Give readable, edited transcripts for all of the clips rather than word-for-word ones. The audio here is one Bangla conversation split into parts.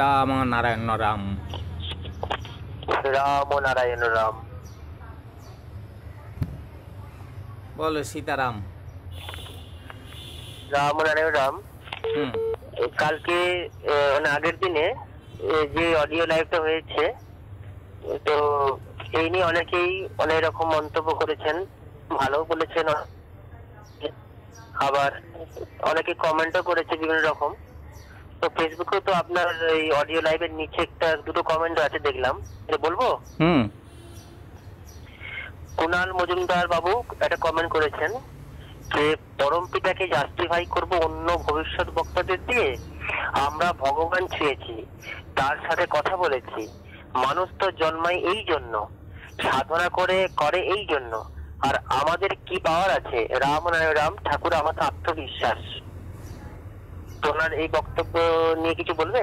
রাম নারায়ণ রাম। রাম নারায়ণ রাম। বলো সীতারাম। রাম নারায়ণ রাম। হুম। কালকে মানে আগের দিনে যে অডিও লাইভটা হয়েছে, তো এই নিয়ে অনেকেই অনেক রকম মন্তব্য করেছেন, ভালো বলেছেন, আবার অনেকে কমেন্টও করেছে বিভিন্ন রকম। তো ফেসবুকে তো আপনার এই অডিও লাইভের নিচে একটা দুটো কমেন্ট আছে দেখলাম, এটা বলবো। হুম। কুণাল মজুমদার বাবু একটা কমেন্ট করেছেন যে পরম পিতাকে জাস্টিফাই করব অন্য ভবিষ্যৎ বক্তাদের দিয়ে। আমরা ভগবান ছুঁয়েছি, তার সাথে কথা বলেছি। মানুষ তো জন্মায় এই জন্য, সাধনা করে এই জন্য। আর আমাদের কি পাওয়ার আছে? রাম নারায়ণ রাম ঠাকুর আমাদের আত্মবিশ্বাস। তোমার এই বক্তব্য নিয়ে কিছু বলবে?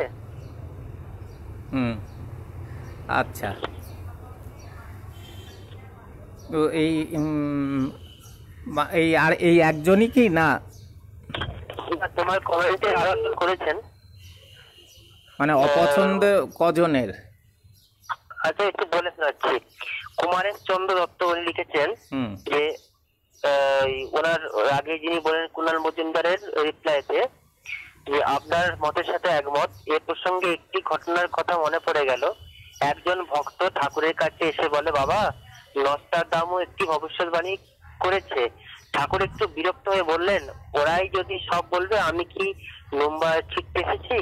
হুম। আচ্ছা, তো এই আর এই একজনই কি না তোমার কমেন্টে আরো একজন করেছেন, মানে অপছন্দ কজনের? আচ্ছা একটু বলে শোনাচ্ছি। কুমারেশ চন্দ্র দত্ত উনি লিখেছেন যে ওনার আগে যিনি বলেন কুণাল মজুমদারের রিপ্লাইতে যে আপনার মতের সাথে একমত। এ প্রসঙ্গে একটি ঘটনার কথা মনে পড়ে গেল। একজন ভক্ত ঠাকুরের কাছে এসে বলে, বাবা নস্ট্রাডামুস একটি ভবিষ্যৎবাণী করেছে। ঠাকুর একটু বিরক্ত হয়ে বললেন, ওরাই যদি সব বলবে আমি কি লম্বা ছিটতে এসেছি?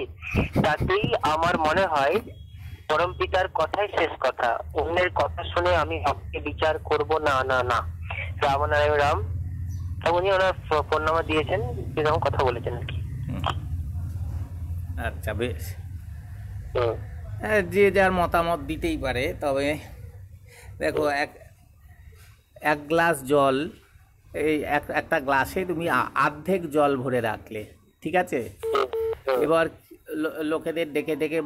তাতেই আমার মনে হয় পরম পিতার কথাই শেষ কথা। অন্যের কথা শুনে আমি ভক্তি বিচার করব না। না না রাম নারায়ণ রাম। উনি ওনার ফোন নাম্বার দিয়েছেন, এরকম কথা বলেছেন আর কি। আচ্ছা, বেশ। যে যার মতামত দিতেই পারে, তবে দেখো এক গ্লাস জল, এই একটা গ্লাসে তুমি অর্ধেক জল ভরে রাখলে, ঠিক আছে? এবার লোকেদের ডেকে ডেকে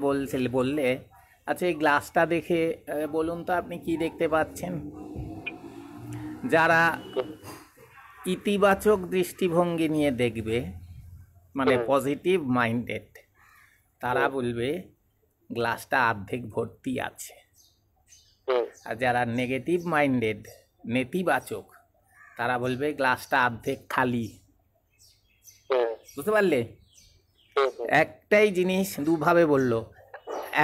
বললে, আচ্ছা এই গ্লাসটা দেখে বলুন তো আপনি কি দেখতে পাচ্ছেন? যারা ইতিবাচক দৃষ্টিভঙ্গি নিয়ে দেখবে, মানে পজিটিভ মাইন্ডেড, তারা বলবে গ্লাসটা অর্ধেক ভর্তি আছে। আর যারা নেগেটিভ মাইন্ডেড, নেতিবাচক, তারা বলবে গ্লাসটা অর্ধেক খালি। বুঝতে পারলে? একটাই জিনিস দুভাবে বললো,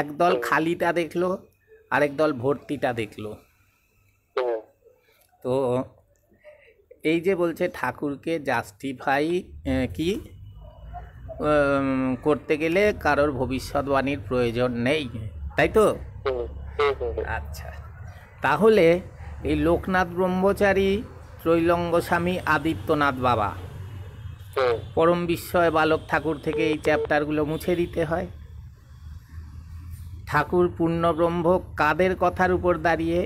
একদল খালিটা দেখলো, আরেক দল ভর্তিটা দেখলো। তো এই যে বলছে ঠাকুরকে জাস্টিফাই কি করতে গেলে কারোর ভবিষ্যৎবাণীর প্রয়োজন নেই, তাই তো? আচ্ছা, তাহলে এই লোকনাথ ব্রহ্মচারী, ত্রৈলঙ্গ স্বামী, আদিত্যনাথ বাবা, পরম বিস্ময় বালক ঠাকুর থেকে এই চ্যাপ্টারগুলো মুছে দিতে হয়। ঠাকুর পূর্ণব্রহ্ম কাদের কথার উপর দাঁড়িয়ে?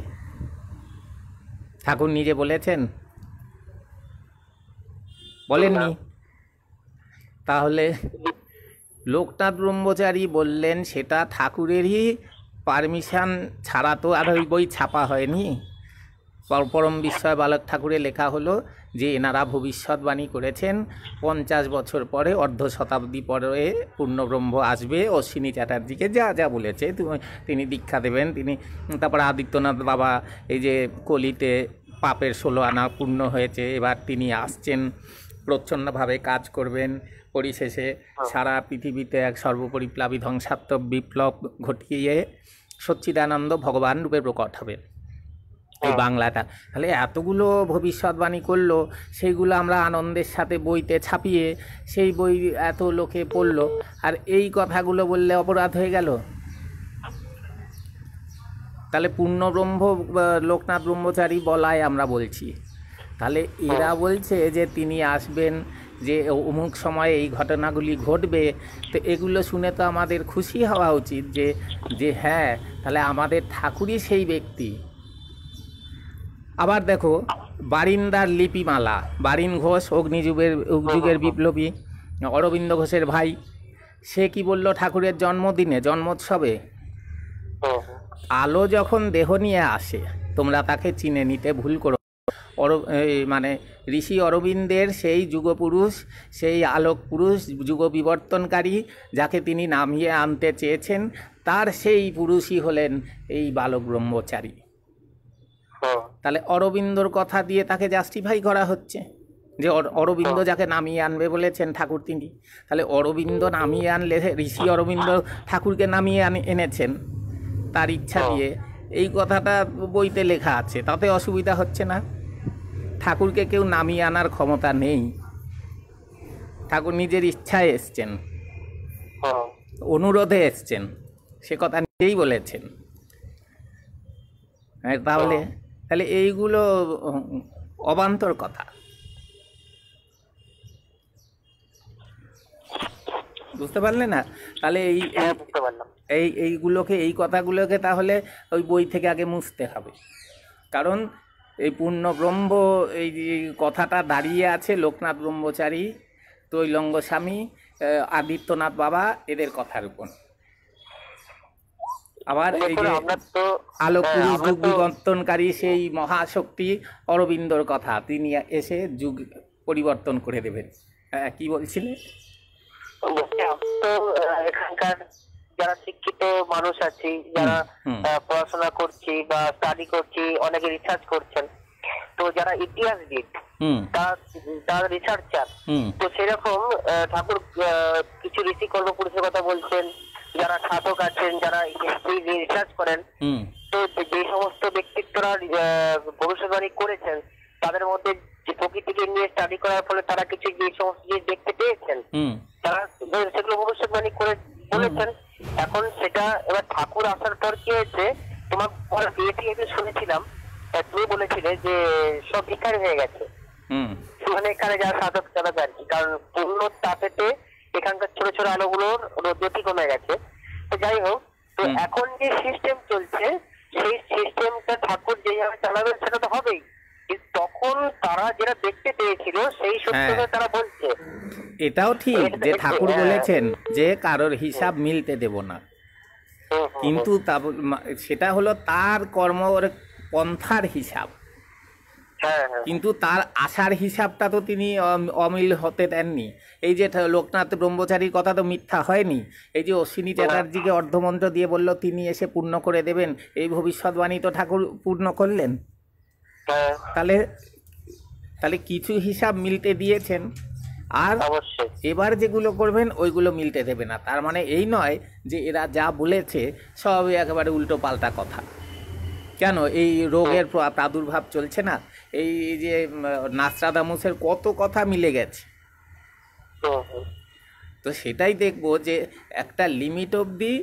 ঠাকুর নিজে বলেছেন? বলেননি। তাহলে লোকনাথ ব্রহ্মচারী বললেন, সেটা ঠাকুরেরই পারমিশন ছাড়া তো আর ওই বই ছাপা হয়নি। পরম বিস্ময় বালক ঠাকুরে লেখা হলো যে এনারা ভবিষ্যৎবাণী করেছেন 50 বছর পরে, অর্ধ শতাব্দী পরে পূর্ণব্রহ্ম আসবে, অশ্বিনী চ্যাটার্জিকে যা যা বলেছে তিনি দীক্ষা দেবেন। তিনি তারপরে আদিত্যনাথ বাবা, এই যে কলিতে পাপের 16 আনা পূর্ণ হয়েছে, এবার তিনি আসছেন, প্রচ্ছন্নভাবে কাজ করবেন, পরিশেষে সারা পৃথিবীতে এক সর্বপরিপ্লাবী ধ্বংসাত্মক বিপ্লব ঘটিয়ে সচ্চিদানন্দ ভগবান রূপে প্রকট হবে এই বাংলাটা। তাহলে এতগুলো ভবিষ্যৎবাণী করলো, সেইগুলো আমরা আনন্দের সাথে বইতে ছাপিয়ে সেই বই এত লোকে পড়লো, আর এই কথাগুলো বললে অপরাধ হয়ে গেল। তাহলে পূর্ণব্রহ্ম লোকনাথ ব্রহ্মচারী বলায় আমরা বলছি, তাহলে এরা বলছে যে তিনি আসবেন, যে অমুক সময়ে এই ঘটনাগুলি ঘটবে। তো এগুলো শুনে তো আমাদের খুশি হওয়া উচিত যে হ্যাঁ, তাহলে আমাদের ঠাকুরই সেই ব্যক্তি। আবার দেখো বারিন্দার লিপিমালা, বারিন ঘোষ, অগ্নিযুগের বিপ্লবী, অরবিন্দ ঘোষের ভাই, সে কি বলল ঠাকুরের জন্মদিনে, জন্মোৎসবে? আলো যখন দেহ নিয়ে আসে তোমরা তাকে চিনে নিতে ভুল করো, মানে ঋষি অরবিন্দের সেই যুগপুরুষ, সেই আলোক পুরুষ, যুগ বিবর্তনকারী, যাকে তিনি নামিয়ে আনতে চেয়েছেন, তার সেই পুরুষই হলেন এই বালক ব্রহ্মচারী। তাহলে অরবিন্দর কথা দিয়ে তাকে জাস্টিফাই করা হচ্ছে যে অরবিন্দ যাকে নামিয়ে আনবে বলেছেন ঠাকুর তিনি, তাহলে অরবিন্দ নামিয়ে আনলে ঋষি অরবিন্দ ঠাকুরকে নামিয়ে এনেছেন তার ইচ্ছা দিয়ে, এই কথাটা বইতে লেখা আছে, তাতে অসুবিধা হচ্ছে না। ঠাকুরকে কেউ নামিয়ে আনার ক্ষমতা নেই, ঠাকুর নিজের ইচ্ছায় এসছেন, অনুরোধে এসছেন, সে কথা নিজেই বলেছেন। তাহলে তাহলে এইগুলো অবান্তর কথা, বুঝতে পারলে না? তাহলে এইগুলোকে, এই কথাগুলোকে তাহলে ওই বই থেকে আগে মুছতে হবে, কারণ এই পূর্ণ ব্রহ্ম এই কথাটা দাঁড়িয়ে আছে লোকনাথ ব্রহ্মচারী, তৈলঙ্গ স্বামী, আদিত্যনাথ বাবা, এদের কথার উপর। আবার এই যে আলোক পুরুষ যুগ বিবর্তনকারী সেই মহাশক্তি অরবিন্দর কথা, তিনি এসে যুগ পরিবর্তন করে দেবেন। কি বলছিলে? এখানকার যারা শিক্ষিত মানুষ আছি, যারা পড়াশোনা করছি বা স্টাডি করছি, অনেকে রিসার্চ করছেন, তো যারা ইতিহাসবিদ, তার রিসার্চার, তো সেরকম ঠাকুর কিছু ঋষি কল্পপুরুষের কথা বলছেন, যারা সাধক আছেন, যারা রিসার্চ করেন, তো যে সমস্ত ব্যক্তিত্বরা ভবিষ্যৎবাণী করেছেন, তাদের মধ্যে যে প্রকৃতিকে নিয়ে স্টাডি করার ফলে তারা কিছু যে সমস্ত জিনিস দেখতে পেয়েছেন, তারা সেগুলো ভবিষ্যৎবাণী করে বলেছেন। এখন সেটা এবার ঠাকুর আসার পর কি হয়েছে, তোমার পরে বিয়েটি শুনেছিলাম, তুমি বলেছিলে যে সব ভিখারি হয়ে গেছে, মানে এখানে যারা সাধক তারা আর কি, কারণ পূর্ণ তাপেতে এখানকার ছোট ছোট আলোগুলোর জ্যোতি কমে গেছে। তো যাই হোক, তো এখন যে সিস্টেম চলছে, সেই সিস্টেমটা ঠাকুর যেভাবে চালাবেন সেটা তো হবেই, তখন তারা যেটা দেখতে পেয়েছিল সেই সত্যটা তারা বলছে। এটাও ঠিক যে ঠাকুর বলেছেন যে কারোর হিসাব মিলতে দেব না, কিন্তু সেটা হলো তার কর্মর পন্থার হিসাব, কিন্তু তার আশার হিসাবটা তো তিনি অমিল হতে দেননি। এই যে লোকনাথ ব্রহ্মচারীর কথা তো মিথ্যা হয়নি, এই যে অশ্বিনী চ্যাটার্জিকে অর্ধমন্ত্র দিয়ে বলল তিনি এসে পূর্ণ করে দেবেন, এই ভবিষ্যৎবাণী তো ঠাকুর পূর্ণ করলেন। তাহলে তাহলে কিছু হিসাব মিলতে দিয়েছেন, আর এবার যেগুলো করবেন ওইগুলো মিলতে দেবে না। তার মানে এই নয় যে এরা যা বলেছে সবই একেবারে উল্টো পাল্টা কথা। কেন এই রোগের প্রাদুর্ভাব চলছে না, এই যে নাস্ট্রাদামুসের কত কথা মিলে গেছে, তো সেটাই দেখবো যে একটা লিমিট অবধি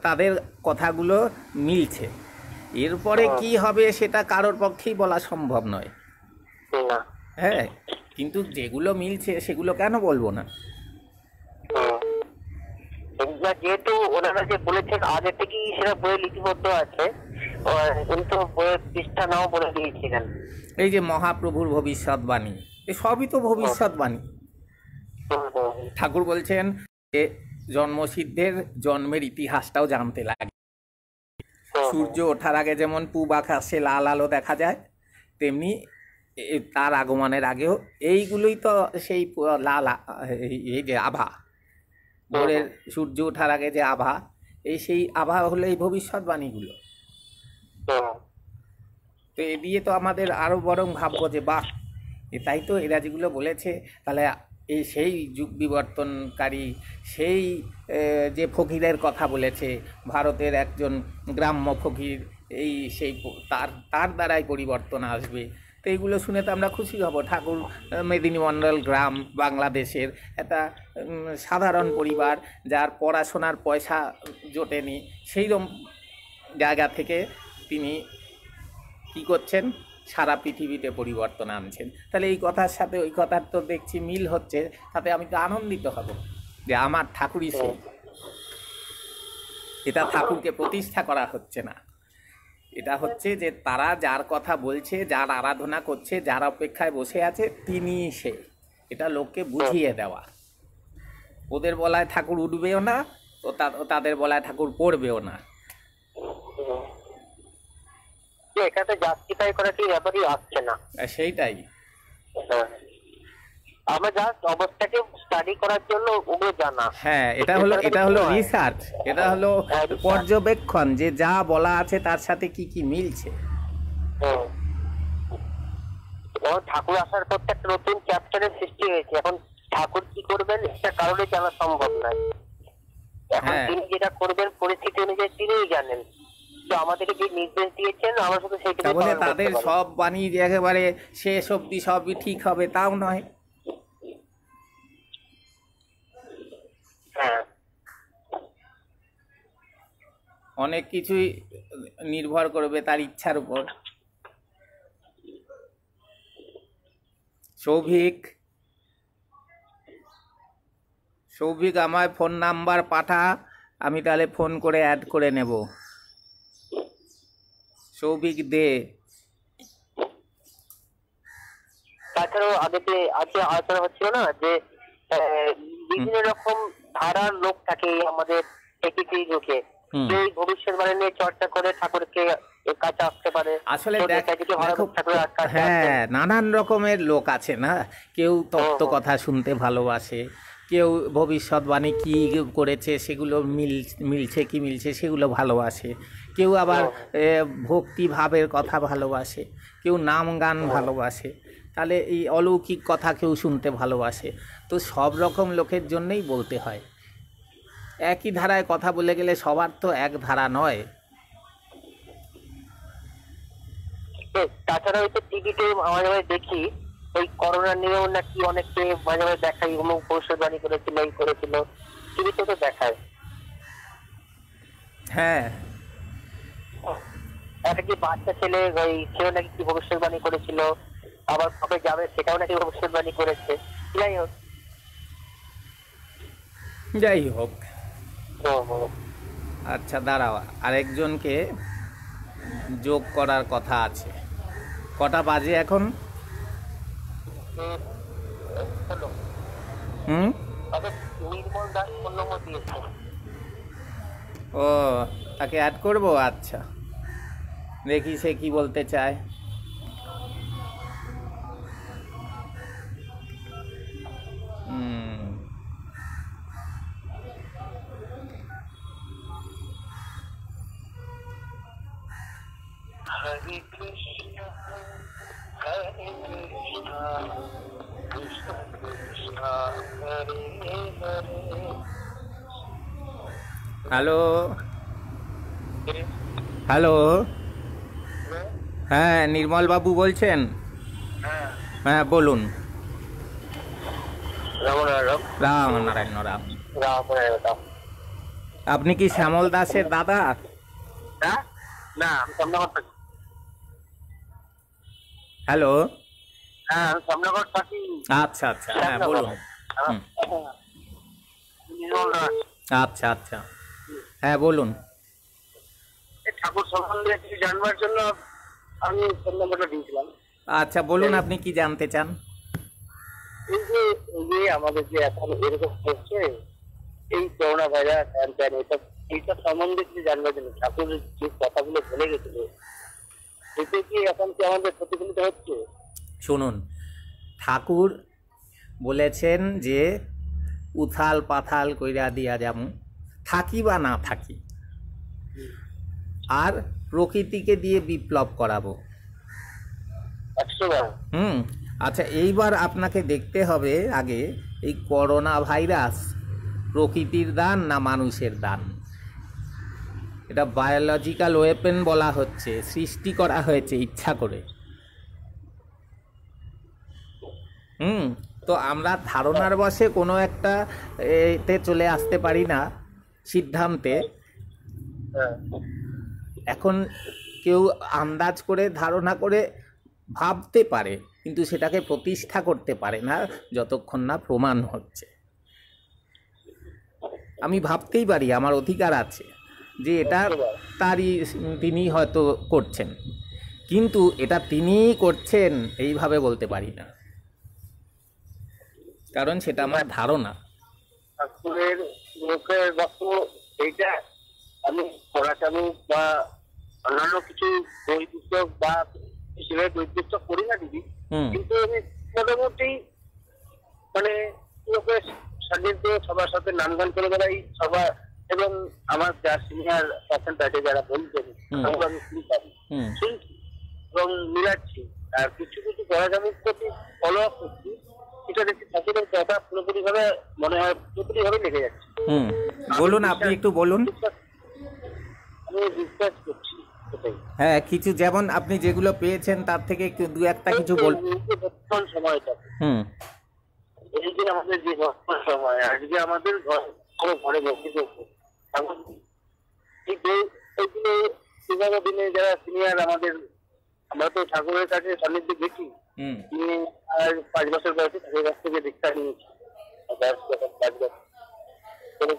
তাদের কথাগুলো মিলছে, এরপরে কি হবে সেটা কারোর পক্ষেই বলা সম্ভব নয়। হ্যাঁ, কিন্তু যেগুলো মিলছে সেগুলো কেন বলবো না? যেহেতু ওনারা যে বলেছেন আগে থেকেই সেটা বইয়ে লিপিবদ্ধ আছে, কিন্তু বইয়ের পৃষ্ঠা নাও বলে দিয়েছিলেন। এই যে মহাপ্রভুর ভবিষ্যৎবাণী, এ সবই তো ভবিষ্যৎবাণী। ঠাকুর বলছেন যে জন্মসিদ্ধের জন্মের ইতিহাসটাও জানতে লাগে। সূর্য ওঠার আগে যেমন পূব আকাশে লাল আলো দেখা যায়, তেমনি তার আগমনের আগেও এইগুলোই তো সেই লাল, এই যে আভা, ভোরের সূর্য ওঠার আগে যে আভা, এই সেই আভা হলো এই ভবিষ্যৎবাণীগুলো। তো এ দিয়ে তো আমাদের আরো বরং ভাববো যে বাহ, তাই তো এরা যেগুলো বলেছে, তাহলে এই সেই যুগ বিবর্তনকারী সেই যে ফকিরের কথা বলেছে, ভারতের একজন গ্রাম্য ফকির, এই সেই তার দ্বারাই পরিবর্তন আসবে। তো এইগুলো শুনে তো আমরা খুশি হব। ঠাকুর মেদিনীমণ্ডল গ্রাম, বাংলাদেশের একটা সাধারণ পরিবার, যার পড়াশোনার পয়সা জোটেনি, সেইরকম জায়গা থেকে তিনি কি করছেন, সারা পৃথিবীতে পরিবর্তন আনছেন। তাহলে এই কথার সাথে ওই কথার তো দেখছি মিল হচ্ছে, তাতে আমি তো আনন্দিত হব যে আমার ঠাকুরই সেই। এটা ঠাকুরকে প্রতিষ্ঠা করা হচ্ছে না, এটা হচ্ছে যে তারা যার কথা বলছে, যার আরাধনা করছে, যার অপেক্ষায় বসে আছে, তিনিই সে। এটা লোককে বুঝিয়ে দেওয়া। ওদের বলায় ঠাকুর উঠবেও না, ও তাদের বলায় ঠাকুর পড়বেও না। যে এটাতে জাস্টিফাই করা কি ব্যাপারই আসছে না। সেইটাই আমরা জাস্ট অবস্থাকে স্টাডি করার জন্য ওগুলো জানা। হ্যাঁ, এটা হলো রিসার্চ, এটা হলো পর্যবেক্ষণ, যে যা বলা আছে তার সাথে কি কি মিলছে। ঠাকুর আসার পর একটা নতুন চ্যাপ্টারের সৃষ্টি হয়েছে, এখন ঠাকুর কি করবেন এটা কারণে জানা সম্ভব নয়। এখন তিনি যেটা করবেন পরিস্থিতি অনুযায়ী তিনিই জানেন। তো আমাদেরকে যে নির্দেশ দিয়েছেন আমরা শুধু সেইটা তাহলে তাদের সব বাণী যে একেবারে শেষ অবধি সবই ঠিক হবে তাও নয়। অনেক কিছুই নির্ভর করবে তার ইচ্ছার উপর। সৌভিক আমায় ফোন নাম্বার পাঠা, আমি তাহলে ফোন করে অ্যাড করে নেব। সৌভিক দে। তাছাড়াও আগে আলোচনা হচ্ছিল না যে বিভিন্ন রকম ধারার লোক থাকে আমাদের প্রকৃতি লোকে, সেই ভবিষ্যৎবাণী নিয়ে চর্চা করে ঠাকুরকে কাছে আসতে পারে। আসলে হ্যাঁ, নানান রকমের লোক আছে না, কেউ তত্ত্ব কথা শুনতে ভালোবাসে, কেউ ভবিষ্যৎবাণী কি করেছে সেগুলো মিলছে কি মিলছে সেগুলো ভালোবাসে, কেউ আবার ভক্তি ভাবের কথা ভালোবাসে, কেউ নাম গান ভালোবাসে, তাহলে এই অলৌকিক কথা কেউ শুনতে ভালোবাসে। তো সব রকম লোকের জন্যই বলতে হয়। একই ধারায় কথা বলে গেলে সবার তো এক ধারা নয়। তাছাড়া হয়তো টিভিতে মাঝে মাঝে দেখি ওই করোনা নিয়েও নাকি অনেকে মাঝে মাঝে দেখায় অমুক ভবিষ্যৎবাণী করেছিল, এই করেছিল, টিভিতে তো দেখায়। হ্যাঁ, একটা কি বাচ্চা ছেলে ওই সেও নাকি কি ভবিষ্যৎবাণী করেছিল, আবার কবে যাবে সেটাও নাকি ভবিষ্যৎবাণী করেছে। যাই হোক, আচ্ছা দাঁড়াও, আরেকজনকে যোগ করার কথা আছে। কটা বাজে এখন? ও, তাকে অ্যাড করবো? আচ্ছা, দেখি সে কি বলতে চায়। হরে কৃষ্ণ হরে কৃষ্ণ কৃষ্ণ কৃষ্ণ হরে হরে। হ্যালো হ্যালো, হ্যাঁ নির্মল বাবু বলছেন? হ্যাঁ বলুন। রাম নারায়ণ রাম। আপনি কি শ্যামল দাসের দাদা? না, হ্যালো, আচ্ছা আচ্ছা, হ্যাঁ বলুন। আচ্ছা আচ্ছা, হ্যাঁ বলুন। ঠাকুর সম্বন্ধে কিছু জানবার জন্য আমি ফোন নাম্বারটা দিয়েছিলাম। আচ্ছা বলুন, আপনি কি জানতে চান? এই যে আমাদের যে এখন এরকম হচ্ছে, এই করোনা ভাইরাস এইসব সম্বন্ধে কিছু জানবার জন্য ঠাকুর যে কথাগুলো বলে গেছিল, এতে কি এখন কি আমাদের প্রতিফলিত হচ্ছে? শুনুন, ঠাকুর বলেছেন যে উথাল পাথাল কইরা দিয়া যেমন থাকি বা না থাকি, আর প্রকৃতিকে দিয়ে বিপ্লব করাবো। আচ্ছা, এইবার আপনাকে দেখতে হবে আগে এই করোনা ভাইরাস প্রকৃতির দান না মানুষের দান। এটা বায়োলজিক্যাল ওয়েপেন বলা হচ্ছে, সৃষ্টি করা হয়েছে ইচ্ছা করে। তো আমরা ধারণার বশে কোনো একটা এতে চলে আসতে পারি না, সিদ্ধান্তে। এখন কেউ আন্দাজ করে ধারণা করে ভাবতে পারে, কিন্তু সেটাকে প্রতিষ্ঠা করতে পারে না যতক্ষণ না প্রমাণ হচ্ছে। আমি ভাবতেই পারি, আমার অধিকার আছে যে এটা তিনি হয়তো করছেন, কিন্তু এটা তিনিই করছেন এইভাবে বলতে পারি না, কারণ সেটা আমার ধারণা। ঠাকুরের মুখের বাক্য এইটা আমি পড়াচালু বা অন্যান্য কিছু বই পুস্তক বা সেভাবে বই পুস্তক পড়ি না দিদি, কিন্তু আমি মোটামুটি মানে সান্নিধ্য সবার সাথে নাম গান করে বেড়াই সবার, এবং আমার যা সিনিয়র পার্সেন্ট আছে যারা বলছেন আমি শুনছি এবং মিলাচ্ছি, আর কিছু কিছু পড়াশোনার প্রতি ফলো আপ করছি, সেটা দেখছি ঠাকুরের কথা পুরোপুরি ভাবে মনে হয় পুরোপুরি ভাবে লেগে যাচ্ছে। বলুন, আপনি একটু বলুন। আমি বিশ্বাস করছি। হ্যাঁ, কিছু যেমন আপনি যেগুলো পেয়েছেন তার থেকে একটু দু একটা কিছু বলুন। বর্তমান সময়টা এই যে আমাদের যে বর্তমান সময়, আজকে আমাদের ঘরে বসে এইগুলো দিনে যারা সিনিয়র আমাদের, আমরা তো ঠাকুরের কাছে সান্নিধ্যে গেছি, আর 5 বছর বয়সে ঠাকুরের কাছ থেকে দীক্ষা নিয়েছি, 5 বছর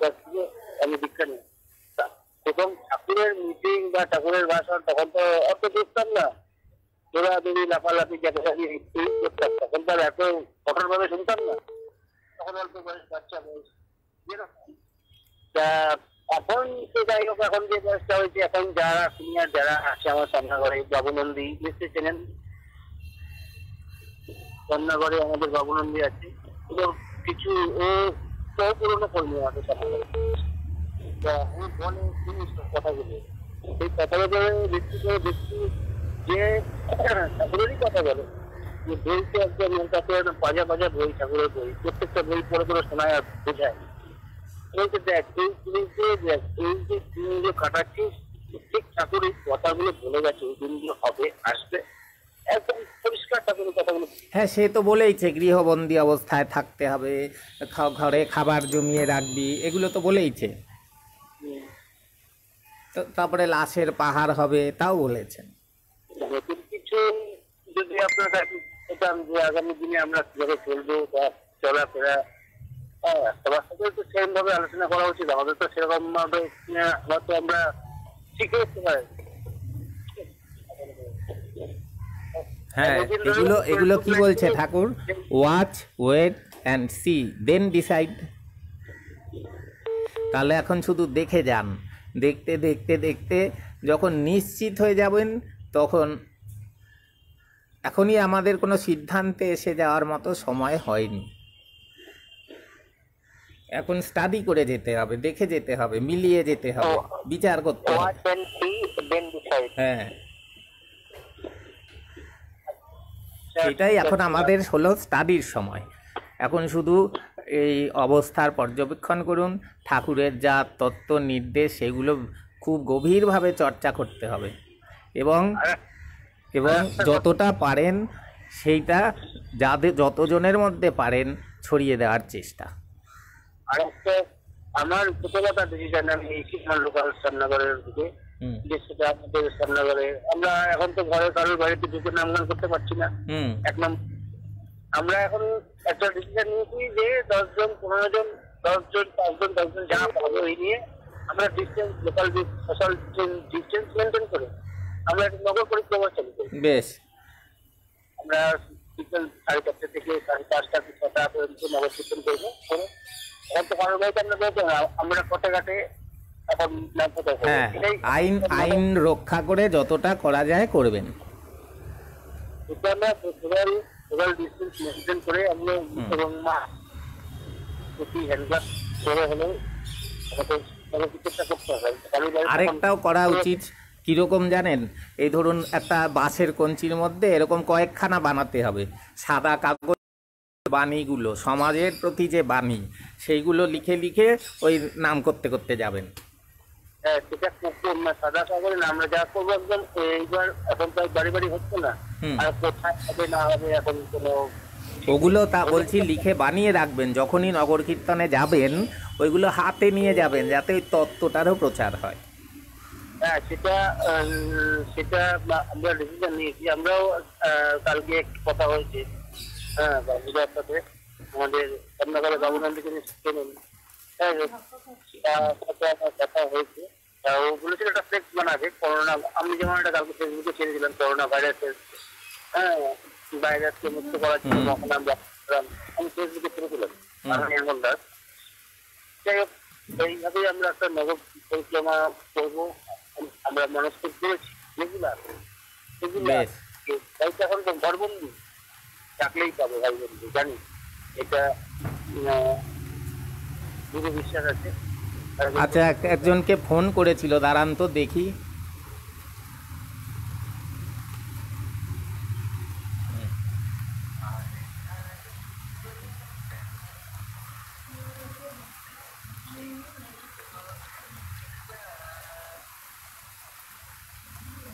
কাছ থেকে আমি দীক্ষা নিই। এবং ঠাকুরের মিটিং বা ঠাকুরের ভাষণ তখন তো অত দেখতাম না, দৌড়াদৌড়ি লাফালাফি জায়গায় করতাম, তখন তো এত কঠোর ভাবে শুনতাম না, তখন অল্প বয়স বাচ্চা বয়স যেরকম। এখন তো যাই হোক, এখন যে বয়সটা হয়েছে, এখন যারা সিনিয়র যারা আছে আমার সামনাগড়ে, বাবুনন্দী নিশ্চয়ই চেনেন, সামনাগড়ে আমাদের বাবুনন্দী আছে এবং কিছু ও পুরোনো কর্মী আমাদের সামনাগড়ে, কথাগুলো সেই কথাগুলো ভিত্তি করে দেখছি যে ঠাকুরেরই কথা বলে, যে বইতে একদম বাজা বাজা বই, ঠাকুরের বই, প্রত্যেকটা বই পড়ে পড়ে শোনায় আর বোঝায়। বলতে দেখ এই যে দিনগুলো কাটাচ্ছিস, ঠিক ঠাকুর এই কথাগুলো বলে গেছে, ওই দিনগুলো হবে, আসবে, একদম পরিষ্কার ঠাকুরের কথাগুলো। হ্যাঁ, সে তো বলেইছে গৃহবন্দী অবস্থায় থাকতে হবে, ঘরে খাবার জমিয়ে রাখবি, এগুলো তো বলেইছে। তারপরে লাশের পাহাড় হবে, তাও বলেছেন। নতুন কিছু যদি আপনার কাছে পেতাম যে আগামী দিনে আমরা কিভাবে চলবো বা চলাফেরা, সবার সাথে তো সেরকম ভাবে আলোচনা করা উচিত, আমাদের তো সেরকম ভাবে হয়তো আমরা শিখে উঠতে পারি। হ্যাঁ, এগুলো কি বলছে Thakur? Watch, wait and see, then decide. তাহলে এখন শুধু দেখে যান, দেখতে দেখতে দেখতে যখন নিশ্চিত হয়ে যাবেন, তখন এখনই আমাদের কোনো সিদ্ধান্তে এসে যাওয়ার মতো সময় হয়নি। এখন স্টাডি করে যেতে হবে, দেখে যেতে হবে, মিলিয়ে যেতে হবে, বিচার করতে হবে। হ্যাঁ, সেটাই এখন আমাদের হলো স্টাডির সময়। এখন শুধু এই অবস্থার পর্যবেক্ষণ করুন, ঠাকুরের যা তত্ত্ব নির্দেশ সেগুলো খুব গভীরভাবে চর্চা করতে হবে, এবং যতটা পারেন সেইটা যতজনের মধ্যে পারেন ছড়িয়ে দেওয়ার চেষ্টা। আরেকটা আমার ছোটবেলা ডিসিশন, আমি এই লোকাল সামনাগরের দিকে, যে সেটা আমাদের সামনাগরে আমরা এখন তো ঘরে কারোর বাড়িতে ঢুকে নামগান করতে পারছি না। এক নম্বর আমরা এখন একটা ডিসিশন নিয়েছি যে 10 জন 15 জন 10 জন 5 জন 10 জন যা পাবো এই নিয়ে আমরা distance, local social distance maintain করে আমরা একটা নগর পরিক্রমা চালু করি। বেশ, আমরা বিকেল 4:30 থেকে 5:30 থেকে 6টা পর্যন্ত নগর কীর্তন করবো। এখন তো কারোর বাড়িতে আমরা বলতে আমরা পথে-ঘাটে এখন আইন রক্ষা করে যতটা করা যায় করবেন। এটা আমরা সোশ্যাল ডিস্টেন্স মেনটেন করে আমরা এবং হ্যান্ডগ্লাভ করে হলেও আরেকটাও করা উচিত। কিরকম জানেন? এই ধরুন একটা বাঁশের কঞ্চির মধ্যে এরকম কয়েকখানা বানাতে হবে, সাদা কাগজ, বাণীগুলো সমাজের প্রতি যে বাণী সেইগুলো লিখে লিখে ওই নাম করতে করতে যাবেন। হ্যাঁ, সেটা সাদা কাগজে আমরা যা করবো একদম এইবার এখন তো বাড়ি বাড়ি হচ্ছে না, আর কোথায় হবে না হবে এখন কোনো ওগুলো তা বলছি লিখে বানিয়ে রাখবেন, যখনই নগর কীর্তনে যাবেন ওইগুলো হাতে নিয়ে যাবেন যাতে ওই তত্ত্বটারও প্রচার হয়। হ্যাঁ, সেটা আমরা ডিসিশন নিয়েছি। আমরাও কালকে কথা হয়েছে বাবুদার সাথে, আমাদের সামনাগড়ে বাবুনন্দীকে চেনেন, কথা হয়েছে। ও বলেছিল একটা ফ্লেক্স বানাবে করোনা, আমি যেমন একটা কালকে ফেসবুকে ছেড়েছিলাম করোনা ভাইরাসের ভাইরাসকে মুক্ত করার জন্য তখন আমি ফেসবুকে ছেড়েছিলাম নির্মল দাস। যাই হোক, এইভাবেই আমরা একটা নগর পরিক্রমা করবো, আমরা মনস্থির করেছি। রেগুলার বেশ। তাই তো এখন তো ঘরবন্দি, ডাকলেই পাবে ভাই বন্ধু, জানি এটা দৃঢ় বিশ্বাস আছে। আচ্ছা, একজনকে ফোন করেছিল, দাঁড়ান তো দেখি।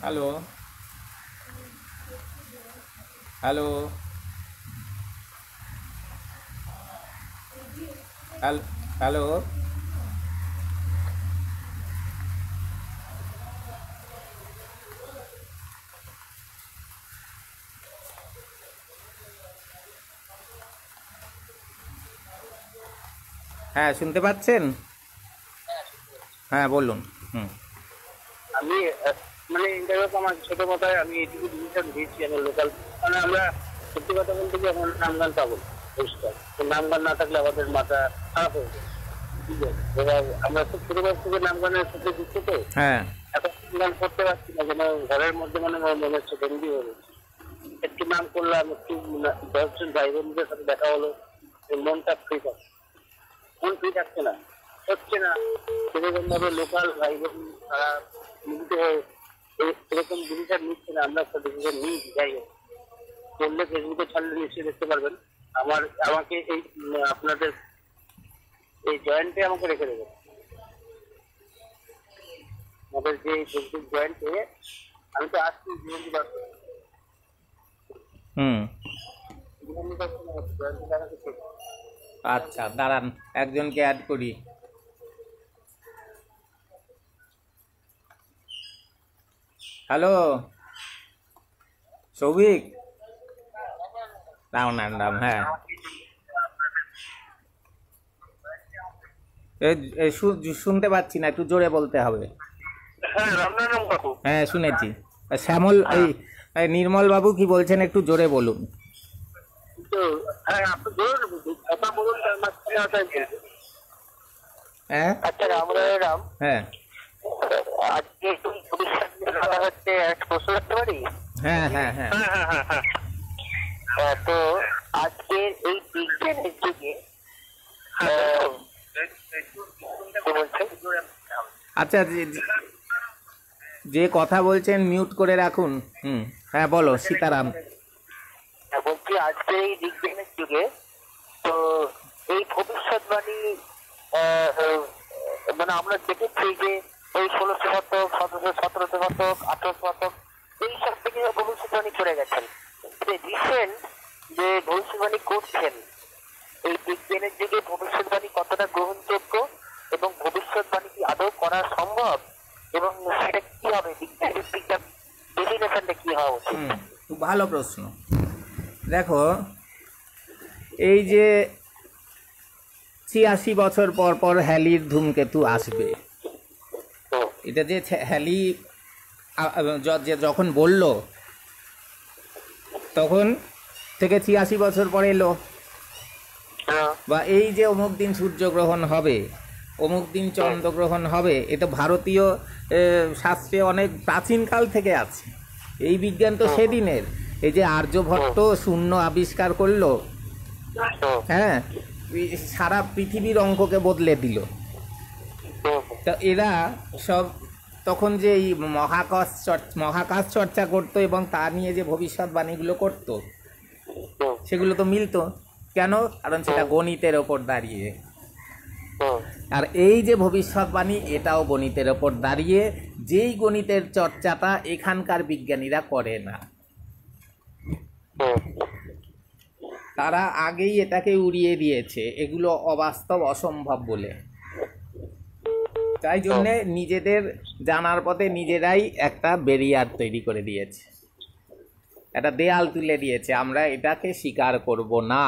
Hello hello hello. হ্যাঁ, শুনতে পাচ্ছেন? হ্যাঁ, বলুন। হুম। আমি মানে ইন্টারভিউ আমার ছোট কথায় আমি এইটুকু জিনিসটা দিয়েছি আমার লোকাল, মানে আমরা সত্যি কথা বলতে কি এখন নামগান পাবো পরিষ্কার, নামগান না থাকলে আমাদের মাথা খারাপ হয়ে যায়। ঠিক আছে, এবার আমরা খুব ছোটবেলা থেকে নামগানের সাথে যুক্ত তো, হ্যাঁ, এখন গান করতে পারছি না, যেন ঘরের মধ্যে মানে আমার মনে হচ্ছে বন্দি হয়ে গেছে। একটু নাম করলাম, একটু 10 জন ভাই বোনদের সাথে দেখা হলো, মনটা ফ্রি থাকে, মন ফ্রি থাকছে না, হচ্ছে না সেরকম ভাবে লোকাল ভাই বোন তারা মিলিত হয়ে এরকম জিনিসটা নিচ্ছে না। আমরা একটা ডিসিশন নিয়েছি, যাই হোক করলে ফেসবুকে ছাড়লে নিশ্চয়ই দেখতে পারবেন। আমাকে এই আপনাদের এই জয়েন্টে আমাকে রেখে দেবেন, আমাদের যে ফেসবুক জয়েন্টে আমি তো আসছি জীবনী বাস হুম। জীবনী বাস জয়েন্টে দেখাতে চাই। আচ্ছা, দাঁড়ান, একজনকে অ্যাড করি। হ্যালো সৌভিক, রাম নাম রাম। হ্যাঁ, শুনতে পাচ্ছি না, একটু জোরে বলতে হবে। হ্যাঁ, রামনারায়ণ কাকু। হ্যাঁ, শুনেছি। শ্যামল, এই নির্মল বাবু কি বলছেন, একটু জোরে বলুন। তো হ্যাঁ, আপনি বলুন, কথা বলুন, তার মাঝখানে আসাই বলবো। হ্যাঁ, আচ্ছা, রাম। হ্যাঁ আজকে একটু ভবিষ্যৎ নিয়ে কথা হচ্ছে, একটা প্রশ্ন রাখতে পারি? হ্যাঁ হ্যাঁ হ্যাঁ তো আজকের এই বিজ্ঞানের যুগে কি বলছেন? আচ্ছা, যে কথা বলছেন মিউট করে রাখুন। হুম, হ্যাঁ বলো সীতারাম। বলছি আজকের এই বিজ্ঞানের যুগে তো এই ভবিষ্যৎবাণী মানে আমরা দেখেছি যে ওই 16 শতক, 17 শতক, 18 শতক এইসব থেকে ভবিষ্যৎবাণী করে গেছেন। রিসেন্ট যে ভবিষ্যৎবাণী করছেন, এই বিজ্ঞানের যুগে ভবিষ্যৎবাণী কতটা গ্রহণযোগ্য এবং ভবিষ্যৎবাণী কি আদৌ করা সম্ভব, এবং সেটা কি হবে, বিজ্ঞানের ডেফিনেশনটা কি হওয়া উচিত? ভালো প্রশ্ন। দেখো, এই যে 86 বছর পর পর হ্যালির ধূমকেতু আসবে, এটা যে হ্যালি যখন বলল তখন থেকে 86 বছর পর এলো, বা এই যে অমুক দিন সূর্যগ্রহণ হবে, অমুক দিন চন্দ্রগ্রহণ হবে, এটা ভারতীয় শাস্ত্রে অনেক প্রাচীনকাল থেকে আছে। এই বিজ্ঞান তো সেদিনের। এই যে আর্যভট্ট শূন্য আবিষ্কার করলো, হ্যাঁ, সারা পৃথিবীর অঙ্ককে বদলে দিল। তো এরা সব তখন যে এই মহাকাশ চর্চা করতো এবং তা নিয়ে যে ভবিষ্যৎবাণীগুলো করতো, সেগুলো তো মিলতো। কেন? কারণ সেটা গণিতের ওপর দাঁড়িয়ে। আর এই যে ভবিষ্যৎবাণী, এটাও গণিতের ওপর দাঁড়িয়ে, যেই গণিতের চর্চাটা এখানকার বিজ্ঞানীরা করে না। তারা আগেই এটাকে উড়িয়ে দিয়েছে, এগুলো অবাস্তব, অসম্ভব বলে। তাই জন্যে নিজেদের জানার পথে নিজেরাই একটা ব্যারিয়ার তৈরি করে দিয়েছে, একটা দেয়াল তুলে দিয়েছে, আমরা এটাকে স্বীকার করব না।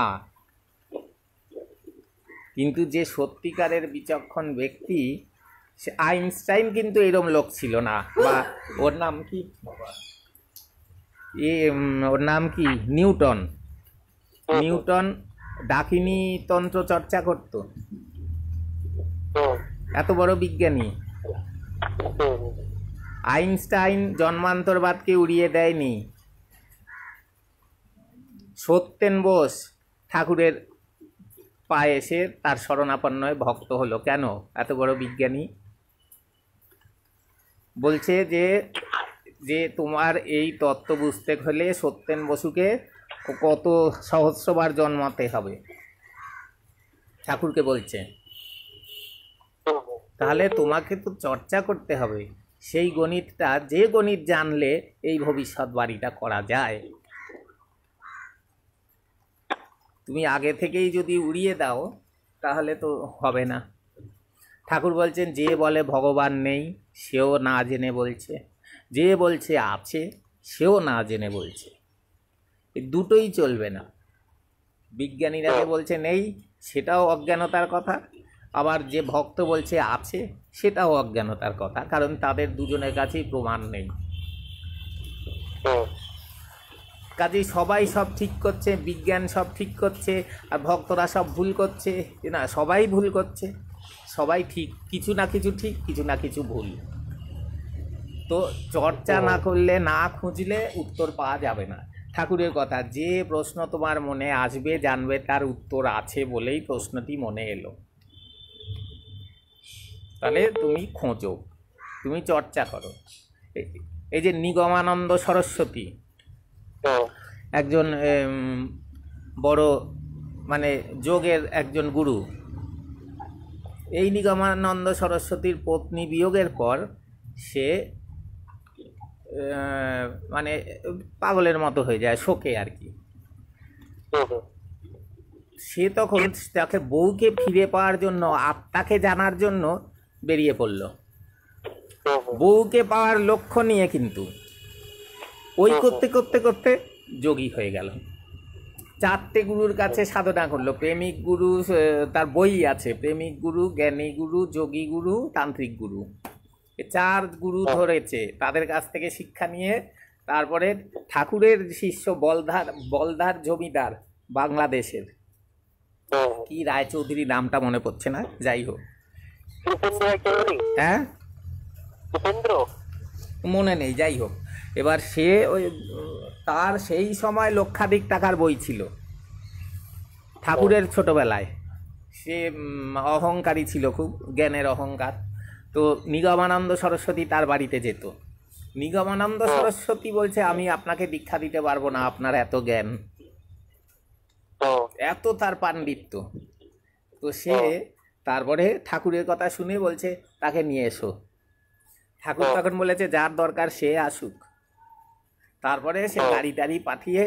কিন্তু যে সত্যিকারের বিচক্ষণ ব্যক্তি, সে আইনস্টাইন কিন্তু এরম লোক ছিল না। বা ওর নাম কি, ওর নাম কি, নিউটন ডাকিনী তন্ত্র চর্চা করত, এত বড় বিজ্ঞানী। আইনস্টাইন জন্মান্তরবাদকে উড়িয়ে দেয়নি। সত্যেন বোস ঠাকুরের পায়ে এসে তার শরণাপন্ন হয়ে ভক্ত হলো। কেন? এত বড় বিজ্ঞানী বলছে যে তোমার এই তত্ত্ব বুঝতে হলে সত্যেন বসুকে কত সহস্রবার জন্মাতে হবে, ঠাকুরকে বলছে। তাহলে তোমাকে তো চর্চা করতে হবে সেই গণিতটা, যে গণিত জানলে এই ভবিষ্যৎবাণীটা করা যায়। তুমি আগে থেকেই যদি উড়িয়ে দাও তাহলে তো হবে না। ঠাকুর বলছেন যে বলে ভগবান নেই সেও না জেনে বলছে, যে বলছে আছে সেও না জেনে বলছে। এই দুটোই চলবে না। বিজ্ঞানীরা যে বলছে নেই সেটাও অজ্ঞানতার কথা, আবার যে ভক্ত বলছে আছে সেটাও অজ্ঞানতার কথা, কারণ তাদের দুজনের কাছেই প্রমাণ নেই। কাজেই সবাই সব ঠিক করছে, বিজ্ঞান সব ঠিক করছে, আর ভক্তরা সব ভুল করছে। না, সবাই ভুল করছে, সবাই ঠিক, কিছু না কিছু ঠিক, কিছু না কিছু ভুল। তো চর্চা না করলে, না খুঁজলে উত্তর পাওয়া যাবে না। ঠাকুরের কথা, যে প্রশ্ন তোমার মনে আসবে জানবে তার উত্তর আছে বলেই প্রশ্নটি মনে এলো। তাহলে তুমি খোঁজো, তুমি চর্চা করো। এই যে নিগমানন্দ সরস্বতী একজন বড় মানে যোগের একজন গুরু। এই নিগমানন্দ সরস্বতীর পত্নী বিয়োগের পর সে মানে পাগলের মতো হয়ে যায়, শোকে আর কি। সে তখন তাকে বউকে ফিরে পাওয়ার জন্য, আত্মাকে জানার জন্য বেরিয়ে পড়ল, বউকে পাওয়ার লক্ষ্য নিয়ে। কিন্তু ওই করতে করতে করতে যোগী হয়ে গেল। 4টে গুরুর কাছে সাধনা করলো। প্রেমিক গুরু, তার বই আছে, প্রেমিক গুরু, জ্ঞানী গুরু, যোগী গুরু, তান্ত্রিক গুরু। 4 গুরু ধরেছে, তাদের কাছ থেকে শিক্ষা নিয়ে তারপরে ঠাকুরের শিষ্য বলদার জমিদার, বাংলাদেশের কি রায়চৌধুরী নামটা মনে পড়ছে না, যাই হোক, হ্যাঁ মনে নেই, যাই হোক। এবার সে ওই তার সেই সময় লক্ষাধিক টাকার বই ছিল। ঠাকুরের ছোটবেলায় সে অহংকারী ছিল, খুব জ্ঞানের অহংকার। তো নিগমানন্দ সরস্বতী তার বাড়িতে যেত। নিগমানন্দ সরস্বতী বলছে আমি আপনাকে দীক্ষা দিতে পারবো না, আপনার এত জ্ঞান, এত তার পাণ্ডিত্য। তো সে তারপরে ঠাকুরের কথা শুনে বলছে তাকে নিয়ে এসো। ঠাকুর তখন বলেছে যার দরকার সে আসুক। তারপরে সে গাড়ি টাড়ি পাঠিয়ে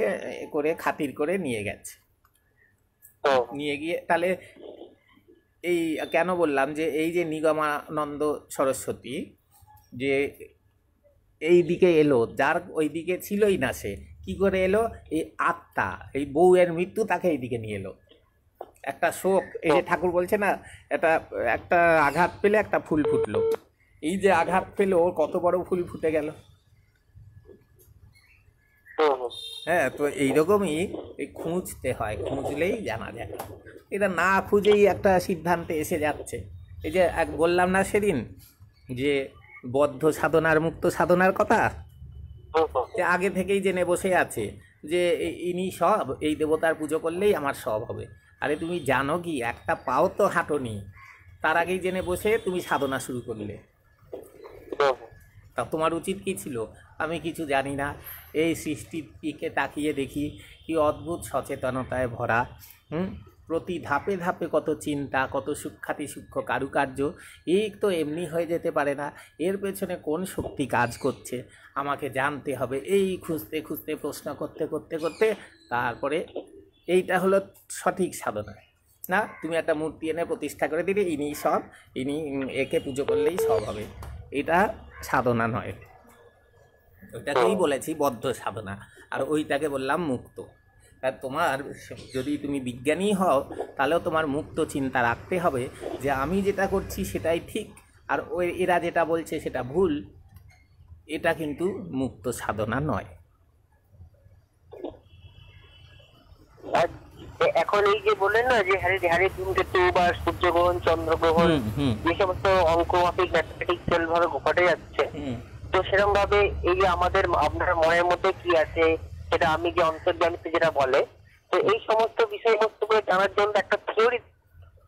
করে খাতির করে নিয়ে গেছে। নিয়ে গিয়ে তাহলে এই কেন বললাম যে এই যে নিগমানন্দ সরস্বতী যে এই দিকে এলো, যার ওই দিকে ছিলই না, সে কি করে এলো? এই আত্মা, এই বউয়ের মৃত্যু তাকে এই দিকে নিয়ে এলো। একটা শোক, এই যে ঠাকুর বলছে না, একটা আঘাত পেলে একটা ফুল ফুটলো। এই যে আঘাত পেলো, ওর কত বড় ফুল ফুটে গেল। হ্যাঁ, তো এইরকমই এই খুঁজতে হয়, খুঁজলেই জানা যায়। এটা না খুঁজেই একটা সিদ্ধান্তে এসে যাচ্ছে। এই যে বললাম না সেদিন যে বদ্ধ সাধনার মুক্ত সাধনার কথা, যে আগে থেকেই জেনে বসে আছে যে ইনি সব, এই দেবতার পুজো করলেই আমার সব হবে। আরে তুমি জানো কি, একটা পাও তো হাঁটোনি, তার আগেই জেনে বসে তুমি সাধনা শুরু করলে। তা তোমার উচিত কি ছিল? আমি কিছু জানি না, এই সৃষ্টির দিকে তাকিয়ে দেখি কি অদ্ভুত সচেতনতায় ভরা। প্রতি ধাপে ধাপে কত চিন্তা, কত সূক্ষ্মাতি সূক্ষ্ম কারুকার্য। এই তো এমনি হয়ে যেতে পারে না, এর পেছনে কোন শক্তি কাজ করছে আমাকে জানতে হবে। এই খুঁজতে খুঁজতে, প্রশ্ন করতে করতে করতে তারপরে এইটা হলো সঠিক সাধনা। না তুমি একটা মূর্তি এনে প্রতিষ্ঠা করে দিলে ইনি সব, ইনি একে পুজো করলেই সব হবে, এটা সাধনা নয়। ওইটাকেই বলেছি বদ্ধ সাধনা, আর ওইটাকে বললাম মুক্ত। আর তোমার যদি তুমি বিজ্ঞানী হও তাহলেও তোমার মুক্ত চিন্তা রাখতে হবে যে আমি যেটা করছি সেটাই ঠিক, আর এরা যেটা বলছে সেটা ভুল। এটা কিন্তু মুক্ত সাধনা নয়। এখন এই যে বললেন না যে হ্যারি ধূমকেতু বা সূর্যগ্রহণ, চন্দ্রগ্রহণ, যে সমস্ত অঙ্কমাফিক ম্যাথমেটিক্যাল ভাবে ঘটে যাচ্ছে, তো সেরকম ভাবে এই যে আমাদের আপনার মনের মধ্যে কি আছে সেটা আমি যে অন্তর্জামিতে যেটা বলে, তো এই সমস্ত বিষয়বস্তুগুলো জানার জন্য একটা থিওরি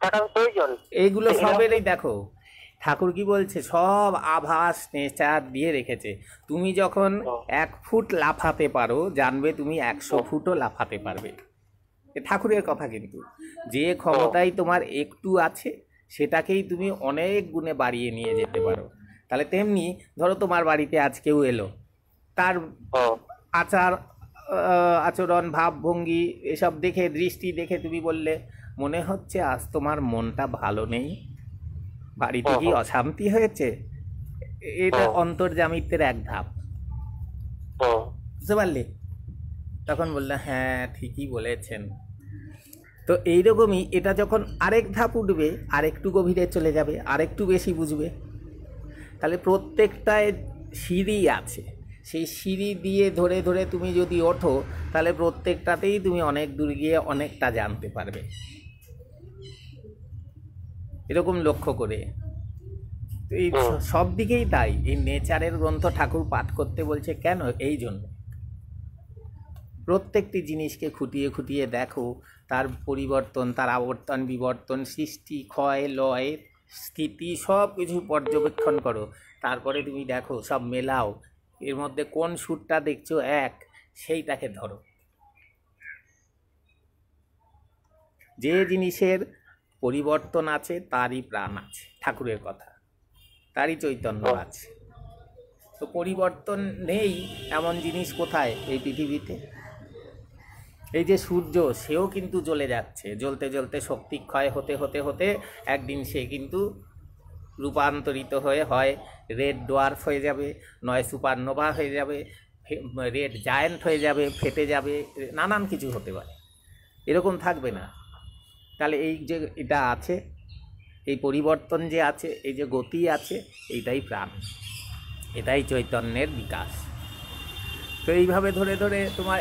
থাকার প্রয়োজন। এইগুলো সবেরই দেখো ঠাকুর কি বলছে, সব আভাস নেচার দিয়ে রেখেছে। তুমি যখন 1 ফুট লাফাতে পারো, জানবে তুমি 100 ফুটও লাফাতে পারবে। ঠাকুরের কথা কিন্তু, যে ক্ষমতাই তোমার একটু আছে সেটাকেই তুমি অনেক গুণে বাড়িয়ে নিয়ে যেতে পারো। তাহলে তেমনি ধরো তোমার বাড়িতে আজ কেউ এলো, তার আচরণ ভাবভঙ্গি এসব দেখে, দৃষ্টি দেখে তুমি বললে মনে হচ্ছে আজ তোমার মনটা ভালো নেই, বাড়িতে কি অশান্তি হয়েছে। এটা অন্তর্জামিত্বের এক ধাপ, বুঝতে পারলে? তখন বললে হ্যাঁ ঠিকই বলেছেন। তো এইরকমই এটা যখন আরেক ধাপ উঠবে, আরেকটু গভীরে চলে যাবে, আরেকটু বেশি বুঝবে। তাহলে প্রত্যেকটায় সিঁড়ি আছে, সেই সিঁড়ি দিয়ে ধরে ধরে তুমি যদি ওঠো, তাহলে প্রত্যেকটাতেই তুমি অনেক দূর গিয়ে অনেকটা জানতে পারবে। এরকম লক্ষ্য করে এই সব দিকেই তাই। এই নেচারের গ্রন্থ ঠাকুর পাঠ করতে বলছে কেন? এই জন্য প্রত্যেকটি জিনিসকে খুঁটিয়ে খুঁটিয়ে দেখো, তার পরিবর্তন, তার আবর্তন বিবর্তন, সৃষ্টি ক্ষয় লয় স্থিতি সব কিছু পর্যবেক্ষণ করো। তারপরে তুমি দেখো, সব মেলাও, এর মধ্যে কোন সুরটা দেখছো এক, সেইটাকে ধরো। যে জিনিসের পরিবর্তন আছে তারই প্রাণ আছে, ঠাকুরের কথা, তারই চৈতন্য আছে। তো পরিবর্তন নেই এমন জিনিস কোথায় এই পৃথিবীতে? এই যে সূর্য, সেও কিন্তু জ্বলে যাচ্ছে, জ্বলতে জ্বলতে শক্তি ক্ষয় হতে হতে হতে একদিন সে কিন্তু রূপান্তরিত হয়ে হয় রেড ডোয়ার্ফ হয়ে যাবে, নয় সুপারনোভা হয়ে যাবে, রেড জায়ান্ট হয়ে যাবে, ফেটে যাবে, নানান কিছু হতে পারে। এরকম থাকবে না। তাহলে এই যে এটা আছে, এই পরিবর্তন যে আছে, এই যে গতি আছে, এইটাই প্রাণ, এটাই চৈতন্যের বিকাশ। তো এইভাবে ধরে ধরে তোমার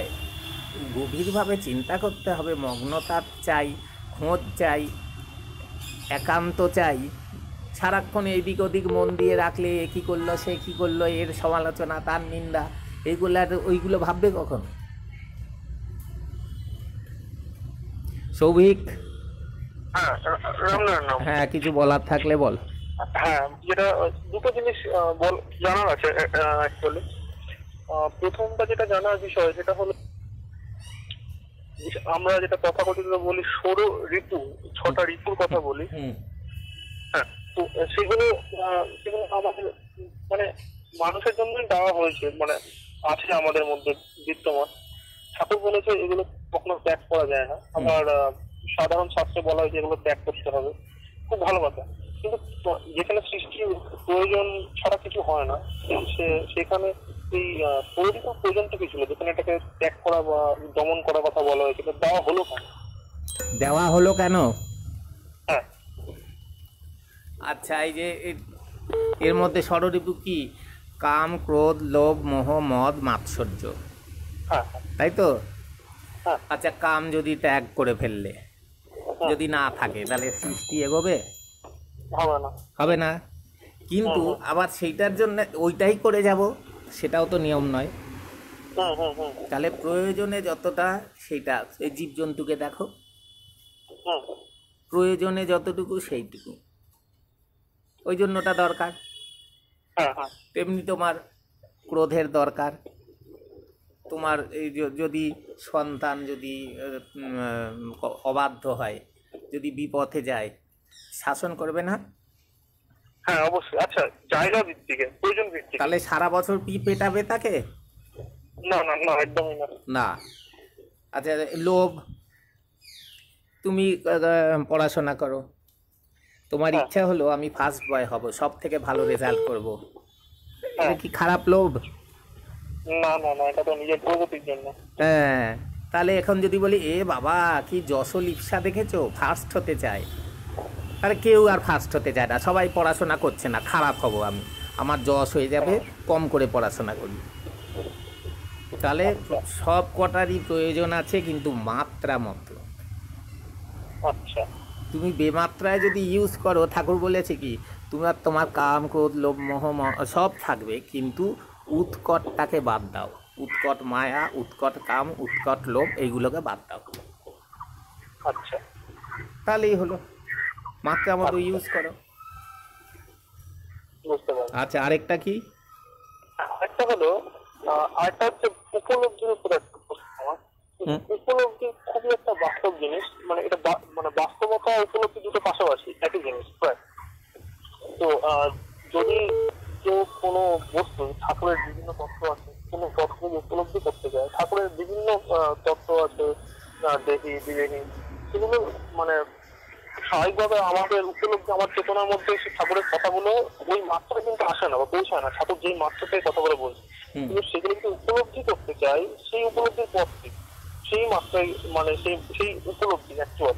গভীরভাবে চিন্তা করতে হবে, মগ্নতা চাই, খোঁজ চাই, একান্ত চাই। সারাক্ষণ এইদিক ওদিক মন দিয়ে রাখলে এ কী করলো, সে কী করলো, এর সমালোচনা, তার নিন্দা, ওইগুলো ভাববে কখন? সৌভিক, হ্যাঁ কিছু বলার থাকলে বল। হ্যাঁ, যেটা দুটো জিনিস জানার আছে অ্যাকচুয়ালি। প্রথমটা যেটা জানার বিষয় সেটা হলো, আমরা যেটা তথাকথিত বলি ষোড় ঋতু, 6টা ঋতুর কথা বলি। হ্যাঁ, তো সেগুলো আমাদের মানে মানুষের জন্যই দেওয়া হয়েছে, মানে আছে আমাদের মধ্যে বিদ্যমান। ঠাকুর বলেছে এগুলো কখনো ত্যাগ করা যায় না। আমার সাধারণ শাস্ত্রে বলা হয়েছে এগুলো ত্যাগ করতে হবে, খুব ভালো কথা। কিন্তু যেখানে সৃষ্টির প্রয়োজন ছাড়া কিছু হয় না, সেখানে এই পরিণতির প্রয়োজনটা কি ছিল, যেখানে এটাকে ত্যাগ করা বা দমন করার কথা বলা হয়েছে, দেওয়া হলো কেন? দেওয়া হলো কেন? হ্যাঁ, আচ্ছা, এই যে এর মধ্যে ষড়ঋতু কি? কাম, ক্রোধ, লোভ, মোহ, মদ, মাৎসর্য, তাই তো? আচ্ছা, কাম যদি ত্যাগ করে ফেললে, যদি না থাকে, তাহলে সৃষ্টি এগোবে? হবে না। কিন্তু আবার সেইটার জন্য ওইটাই করে যাব, সেটাও তো নিয়ম নয়। তাহলে প্রয়োজনে যতটা, সেইটা এই জীবজন্তুকে দেখো, প্রয়োজনে যতটুকু সেইটুকু, ওই জন্যটা দরকার। তেমনি তোমার ক্রোধের দরকার। তোমার এই যদি সন্তান যদি অবাধ্য হয়, যদি বিপথে যায়, শাসন করবে না? হ্যাঁ অবশ্যই। আচ্ছা, জায়গা ভিত্তিকে, প্রয়োজন ভিত্তিকে। তাহলে সারা বছর পেটাবে তাকে? না না না, একদমই না। না। আচ্ছা, লোভ, তুমি পড়াশোনা করো, তোমার ইচ্ছা হলো আমি ফার্স্ট বয় হব, সব থেকে ভালো রেজাল্ট করব, এটা কি খারাপ লোভ? না না না, এটা তো নিজের প্রগতির জন্য। হ্যাঁ, তাহলে এখন যদি বলি এ বাবা কি যশোলিপসা দেখেছো, ফার্স্ট হতে চায়, তাহলে কেউ আর ফার্স্ট হতে চায় না, সবাই পড়াশোনা করছে না, খারাপ হব আমি, আমার যশ হয়ে যাবে, কম করে পড়াশোনা করি। তাহলে সব কটারই প্রয়োজন আছে, কিন্তু মাত্রা মতো। আচ্ছা, তুমি বেমাত্রায় যদি ইউজ করো, ঠাকুর বলেছে কি তোমার কাম, ক্রোধ, লোভ, মোহ সব থাকবে, কিন্তু উৎকটটাকে বাদ দাও। উৎকট মায়া, উৎকট কাম, উৎকট লোভ, এইগুলোকে বাদ দাও। আচ্ছা, তাহলেই হলো, মাত্রা মতো ইউজ করো। বুঝতে পারছি। আচ্ছা, আরেকটা কি? আরেকটা হলো, আরেকটা হচ্ছে উপলব্ধির উপর একটা প্রশ্ন আমার। উপলব্ধি খুবই একটা বাস্তব জিনিস, মানে এটা মানে বাস্তবতা উপলব্ধি দুটো পাশাপাশি একই জিনিস প্রায়। তো যদি কেউ কোনো বস্তু, ঠাকুরের বিভিন্ন তত্ত্ব আছে, কোনো তত্ত্ব উপলব্ধি করতে যায়, ঠাকুরের বিভিন্ন তত্ত্ব আছে, দেহি বিদেহী, সেগুলো মানে স্বাভাবিকভাবে আমাদের উপলব্ধি, আমার চেতনার মধ্যে সে ঠাকুরের কথাগুলো ওই মাত্রা কিন্তু আসে না বা পৌঁছায় না, ঠাকুর যেই মাত্রাতে কথাগুলো বলছে, কিন্তু সেগুলো কিন্তু উপলব্ধি করতে চাই, সেই উপলব্ধির পথটি, সেই মাত্রায়, মানে সেই উপলব্ধি অ্যাকচুয়াল।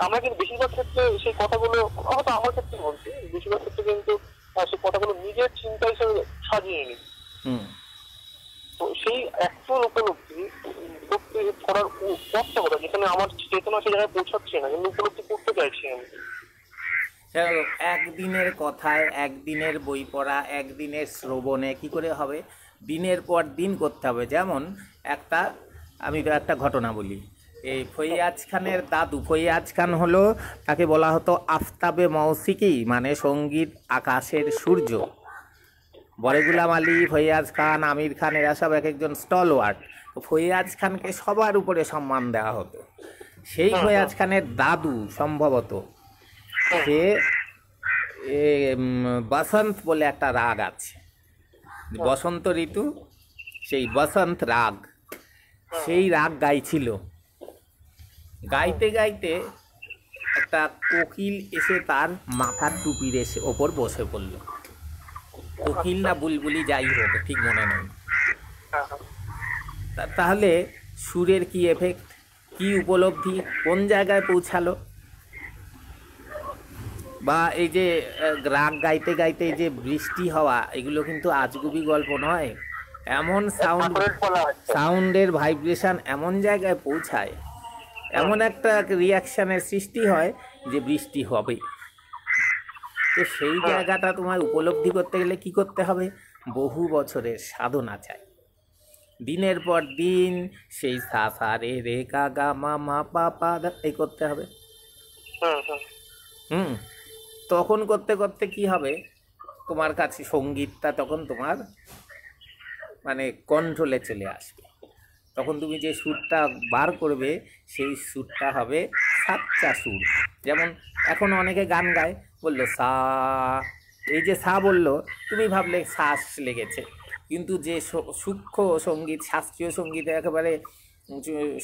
আমরা কিন্তু বেশিরভাগ ক্ষেত্রে সেই কথাগুলো, হয়তো আমার ক্ষেত্রে বলছি, বেশিরভাগ ক্ষেত্রে কিন্তু সেই কথাগুলো নিজের চিন্তা হিসেবে সাজিয়ে নিই। তো সেই অ্যাকচুয়াল উপলব্ধি করতে করার পথটা কথা, যেখানে আমার চেতনা সেই জায়গায় পৌঁছাচ্ছে না, কিন্তু উপলব্ধি করতে চাইছি আমি। একদিনের কথায়, একদিনের বই পড়া, একদিনের শ্রবণে কি করে হবে? দিনের পর দিন করতে হবে। যেমন আমি তো একটা ঘটনা বলি। এই ফৈয়াজ খানের দাদু, ফৈয়াজ খান হলো, তাকে বলা হতো আফতাবে মৌসিকি, মানে সঙ্গীত আকাশের সূর্য। বড় গুলাম আলী, ফৈয়াজ খান, আমির খান, এরা সব এক একজন স্টলওয়ার্ড। তো ফৈয়াজ খানকে সবার উপরে সম্মান দেওয়া হতো। সেই ফৈয়াজ খানের দাদু সম্ভবত, সে বসন্ত বলে একটা রাগ আছে, বসন্ত ঋতু, সেই বসন্ত রাগ, সেই রাগ গাইছিল। গাইতে গাইতে একটা কোকিল এসে তার মাথার টুপির ওপর বসে পড়ল। কোকিল না বুলবুলি, যাই হোক, ঠিক মনে নেই। তাহলে সুরের কি এফেক্ট, কি উপলব্ধি, কোন জায়গায় পৌঁছালো? বা এই যে রাগ গাইতে গাইতে যে বৃষ্টি হওয়া, এগুলো কিন্তু আজগুবি গল্প নয়। এমন সাউন্ডের ভাইব্রেশন এমন জায়গায় পৌঁছায়, এমন একটা রিয়াকশানের সৃষ্টি হয় যে বৃষ্টি হবে। তো সেই জায়গাটা তোমার উপলব্ধি করতে গেলে কি করতে হবে? বহু বছরের সাধনা চাই। দিনের পর দিন সেই সা সা রে রে গা গা মা মা পা পা এই করতে হবে। তখন করতে করতে কি হবে, তোমার কাছে সঙ্গীতটা তখন তোমার মানে কন্ট্রোলে চলে আসবে। তখন তুমি যে সুরটা বার করবে, সেই সুরটা হবে সাচ্চা সুর। যেমন এখন অনেকে গান গায়, বললো সা, এই যে সা বললো, তুমি ভাবলে শ্বাস লেগেছে, কিন্তু যে সূক্ষ্ম সঙ্গীত, শাস্ত্রীয় সঙ্গীত একেবারে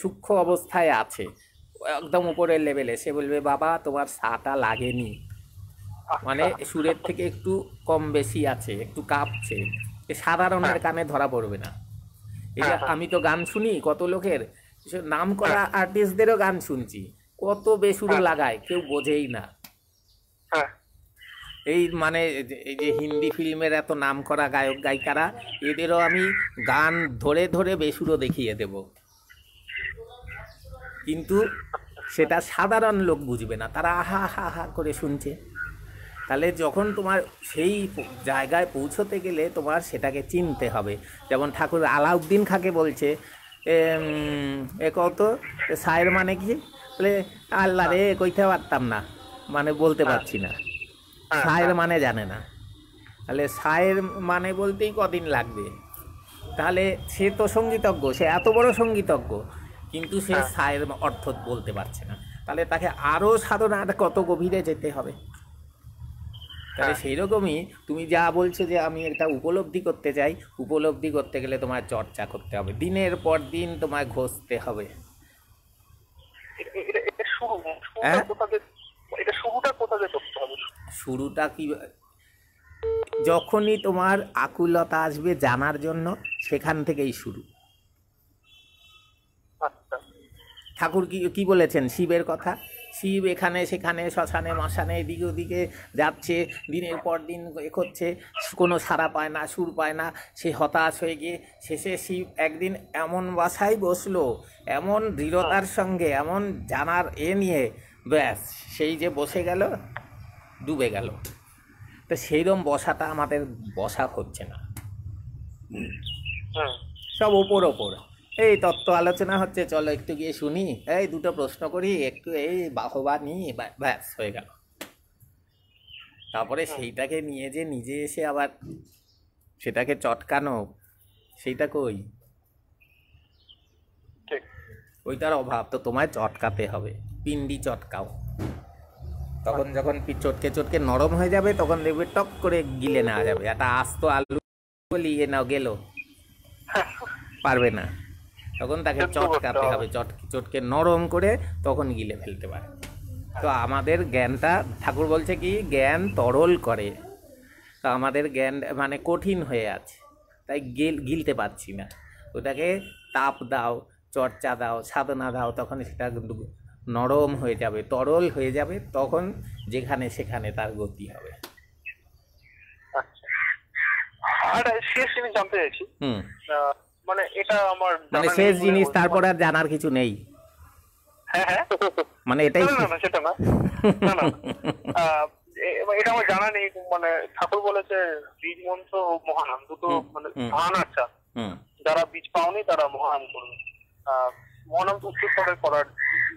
সূক্ষ্ম অবস্থায় আছে, একদম উপরের লেভেলে, সে বলবে বাবা তোমার সাটা লাগেনি, মানে সুরের থেকে একটু কম বেশি আছে, একটু কাঁপছে, সাধারণের কানে ধরা পড়বে না। এই যে আমি তো গান শুনি কত লোকের, নাম করা আর্টিস্টদেরও গান শুনছি, কত বেসুরো লাগায়, কেউ বোঝেই না। এই মানে এই যে হিন্দি ফিল্মের এত নাম করা গায়ক গায়িকারা, এদেরও আমি গান ধরে ধরে বেসুরো দেখিয়ে দেব, কিন্তু সেটা সাধারণ লোক বুঝবে না, তারা আহা হা হা করে শুনছে। তাহলে যখন তোমার সেই জায়গায় পৌঁছতে গেলে তোমার সেটাকে চিনতে হবে। যেমন ঠাকুর আলাউদ্দিন খাঁকে বলছে, কত সায়ের মানে কি, বলে আল্লাহ রে কইতে পারতাম না, মানে বলতে পারছি না, সায়ের মানে জানে না। তাহলে সায়ের মানে বলতেই কদিন লাগবে? তাহলে সে তো সঙ্গীতজ্ঞ, সে এত বড় সঙ্গীতজ্ঞ, কিন্তু সে সায়ের অর্থ বলতে পারছে না। তাহলে তাকে আরও সাধনার কত গভীরে যেতে হবে। তাহলে সেই রকমই তুমি যা বলছো যে আমি এটা উপলব্ধি করতে চাই, উপলব্ধি করতে গেলে তোমার চর্চা করতে হবে, দিনের পর দিন তোমায় ঘষতে হবে। শুরুটা কি, যখনই তোমার আকুলতা আসবে জানার জন্য, সেখান থেকেই শুরু। ঠাকুর কি বলেছেন শিবের কথা? শিব এখানে সেখানে শ্মশানে মশানে এদিকে ওদিকে যাচ্ছে, দিনের পর দিন করছে, কোনো সাড়া পায় না, সুর পায় না, সে হতাশ হয়ে গিয়ে শেষে শিব একদিন এমন বাসায় বসলো, এমন দৃঢ়তার সঙ্গে, এমন জানার নিয়ে ব্যাস সেই যে বসে গেল, ডুবে গেল। তো সেইরকম বসাটা আমাদের বসা হচ্ছে না, সব ওপর ওপর। এই তত্ত্ব আলোচনা হচ্ছে, চলো একটু গিয়ে শুনি, এই দুটো প্রশ্ন করি, একটু এই বাহবা নিই, ব্যাস হয়ে গেল। তারপরে সেইটাকে নিয়ে যে নিজে এসে আবার সেটাকে চটকানো, সেইটা কই? ওইটার অভাব। তো তোমায় চটকাতে হবে, পিন্ডি চটকাও। তখন যখন চটকে চটকে নরম হয়ে যাবে, তখন দেখবে টক করে গিলে নেওয়া যাবে। একটা আস্ত আলু লিয়ে নাও, গেল পারবে না, তখন তাকে চটকাতে হবে, চটকে নরম করে তখন গিলে ফেলতে পারে। তো আমাদের জ্ঞানটা, ঠাকুর বলছে কি, জ্ঞান তরল করে। তো আমাদের জ্ঞান মানে কঠিন হয়ে আছে, তাই গিলতে পারছি না। ওটাকে তাপ দাও, চর্চা দাও, সাধনা দাও, তখন সেটা কিন্তু নরম হয়ে যাবে, তরল হয়ে যাবে, তখন যেখানে সেখানে তার গতি হবে। আর শেষ জিনিস জানতে চাইছি, মানে এটা আমার মানে শেষ জিনিস, তারপর আর জানার কিছু নেই। হ্যাঁ, মানে এটাই না, সেটা না, এটা আমার জানা নেই। মানে ঠাকুর বলেছে বীজ মন্ত্র ও মহানাম দুটো, মানে ধান আচ্ছা, যারা বীজ পাওনি তারা মহানাম করবে। মহানাম তো উচ্চস্তরে করার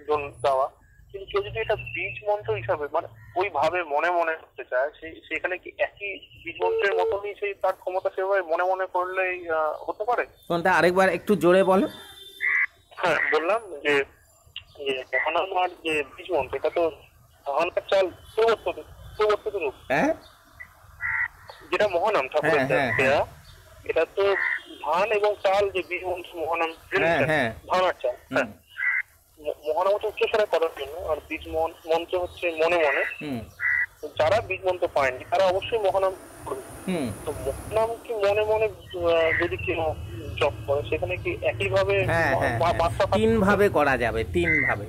জন্য দেওয়া, কিন্তু কেউ যদি এটা বীজ মন্ত্র হিসাবে মানে ওইভাবে মনে মনে করতে চায়, সেখানে কি একই বীজ মন্ত্রের মতনই সেই তার ক্ষমতা সেভাবে মনে মনে করলেই হতে পারে? কোনটা আরেকবার একটু জোরে বলো। হ্যাঁ, বললাম যে মহানাম আর যে বীজ মন্ত্র, এটা তো ধানের চাল পরিবর্তিত রূপ। হ্যাঁ, যেটা মহানাম ঠাকুরের দেয়া, এটা তো ধান এবং চাল, যে বীজ মন্ত্র মহানাম, ধান আর চাল। মহানাম হচ্ছে উচ্চস্বরে করার জন্য, আর বীজ মন্ত্র হচ্ছে মনে মনে। যারা বীজ মন্ত্র পায়নি তারা অবশ্যই মহানাম করবে। তো মহানাম কি মনে মনে যদি কেউ জপ করে, সেখানে কি একইভাবে? তিন ভাবে করা যাবে, তিন ভাবে।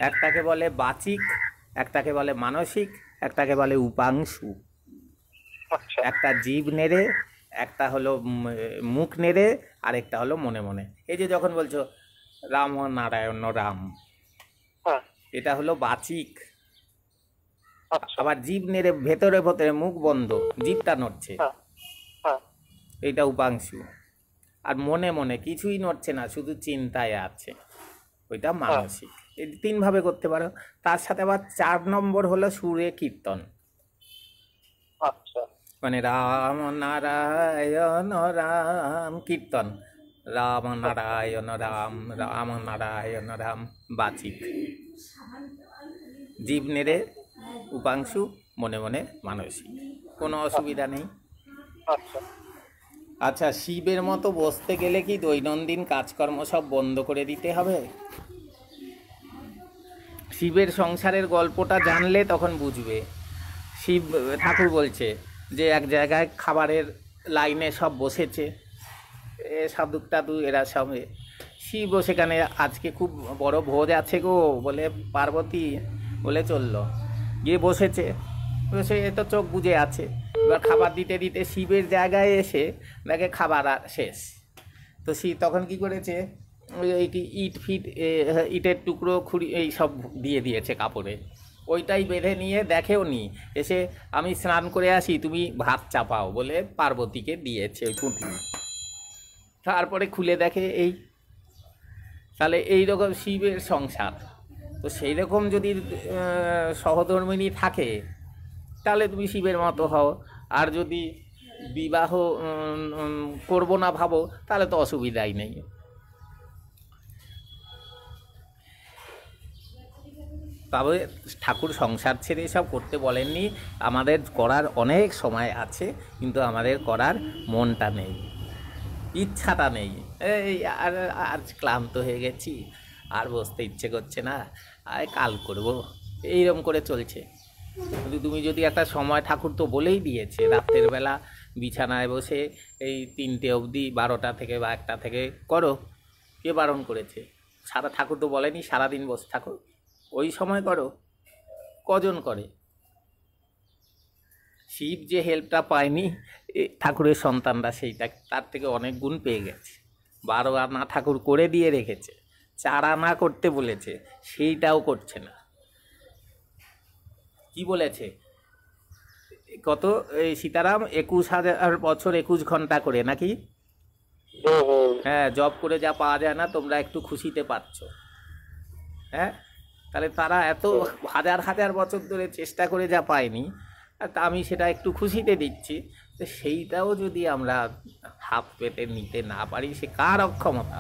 একটাকে বলে বাচিক, একটাকে বলে মানসিক, একটাকে বলে উপাংশু। একটা জীব নেড়ে, একটা হলো মুখ নেড়ে, আর একটা হলো মনে মনে। এই যে যখন বলছো রাম নারায়ণ রাম, এটা হলো বাচিক। আবার জীব নেড়ে ভেতরে ভেতরে মুখ বন্ধ, জীবটা নড়ছে, এটা উপাংশু। আর মনে মনে কিছুই নড়ছে না, শুধু চিন্তায় আছে, ওইটা মানসিক। এই তিন ভাবে করতে পারো। তার সাথে আবার 4 নম্বর হলো সুরে কীর্তন। মানে রাম নারায়ণ রাম কীর্তন, রাম নারায়ণ রাম, রাম নারায়ণ রাম বাচিক। জীব নেড়ে উপাংশু, মনে মনে মানসিক, কোনো অসুবিধা নেই। আচ্ছা, শিবের মতো বসতে গেলে কি দৈনন্দিন কাজকর্ম সব বন্ধ করে দিতে হবে? শিবের সংসারের গল্পটা জানলে তখন বুঝবে। শিব ঠাকুর বলছে যে এক জায়গায় খাবারের লাইনে সব বসেছে, সাধু টাধু এরা সব। শিব সেখানে আজকে খুব বড় ভোজ আছে গো বলে পার্বতী বলে চললো, গিয়ে বসেছে। বসে তো চোখ বুজে আছে। এবার খাবার দিতে দিতে শিবের জায়গায় এসে দেখে খাবার শেষ। তো শিব তখন কি করেছে, ইটের টুকরো খুঁড়ি এই সব দিয়ে দিয়েছে কাপড়ে, ওইটাই বেঁধে নিয়ে দেখেও নি, এসে আমি স্নান করে আসি, তুমি ভাত চাপাও বলে পার্বতীকে দিয়েছে ওই পুঁটি। তারপরে খুলে দেখে এই, তাহলে এইরকম শিবের সংসার। তো সেই রকম যদি সহধর্মিণী থাকে তাহলে তুমি শিবের মতো হও। আর যদি বিবাহ করবো না ভাবো, তাহলে তো অসুবিধাই নেই। তবে ঠাকুর সংসার ছেড়ে সব করতে বলেননি, আমাদের করার অনেক সময় আছে, কিন্তু আমাদের করার মনটা নেই, ইচ্ছাটা নেই। এই আর ক্লান্ত হয়ে গেছি, আর বসতে ইচ্ছে করছে না, আর কাল করব, এইরকম করে চলছে। কিন্তু তুমি যদি একটা সময়, ঠাকুর তো বলেই দিয়েছে রাত্রের বেলা বিছানায় বসে এই 3টে অবধি, 12টা থেকে বা 1টা থেকে করো, কে বারণ করেছে? সারা ঠাকুর তো বলেনি সারাদিন বসে থাকো, ওই সময় করো। কজন করে? শিব যে হেল্পটা পায়নি, ঠাকুরের সন্তানরা সেইটা তার থেকে অনেক গুণ পেয়ে গেছে। 12 আনা ঠাকুর করে দিয়ে রেখেছে, 4 আনা করতে বলেছে, সেইটাও করছে না। কি বলেছে কত এই সীতারাম, 21,000 বছর 21 ঘন্টা করে নাকি? হ্যাঁ, জব করে যা পাওয়া যায় না তোমরা একটু খুশিতে পাচ্ছ। হ্যাঁ, তাহলে তারা এত হাজার হাজার বছর ধরে চেষ্টা করে যা পায়নি, তা আমি সেটা একটু খুশিতে দিচ্ছি। তো সেইটাও যদি আমরা হাত পেতে নিতে না পারি, সে কার অক্ষমতা?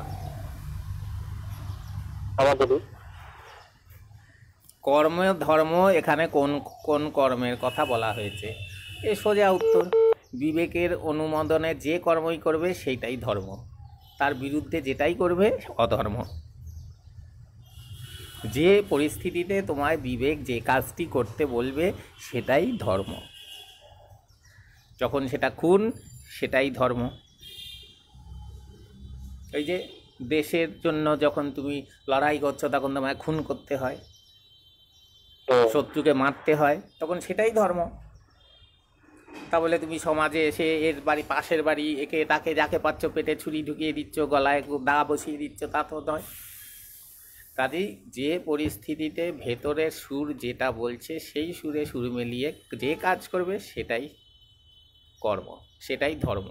কর্ম ধর্ম, এখানে কোন কোন কর্মের কথা বলা হয়েছে? এ সোজা উত্তর, বিবেকের অনুমোদনে যে কর্মই করবে সেইটাই ধর্ম, তার বিরুদ্ধে যেটাই করবে অধর্ম। যে পরিস্থিতিতে তোমায় বিবেক যে কাজটি করতে বলবে সেটাই ধর্ম। যখন সেটা খুন, সেটাই ধর্ম। ওই যে দেশের জন্য যখন তুমি লড়াই করছো, তখন তোমায় খুন করতে হয়, শত্রুকে মারতে হয়, তখন সেটাই ধর্ম। তা বলে তুমি সমাজে এসে এর বাড়ি পাশের বাড়ি একে তাকে যাকে পাচ্ছ পেটে ছুরি ঢুকিয়ে দিচ্ছ, গলায় দা বসিয়ে দিচ্ছ, তা তো নয়। কাজেই যে পরিস্থিতিতে ভেতরের সুর যেটা বলছে সেই সুরে সুর মিলিয়ে যে কাজ করবে সেটাই কর্ম, সেটাই ধর্ম।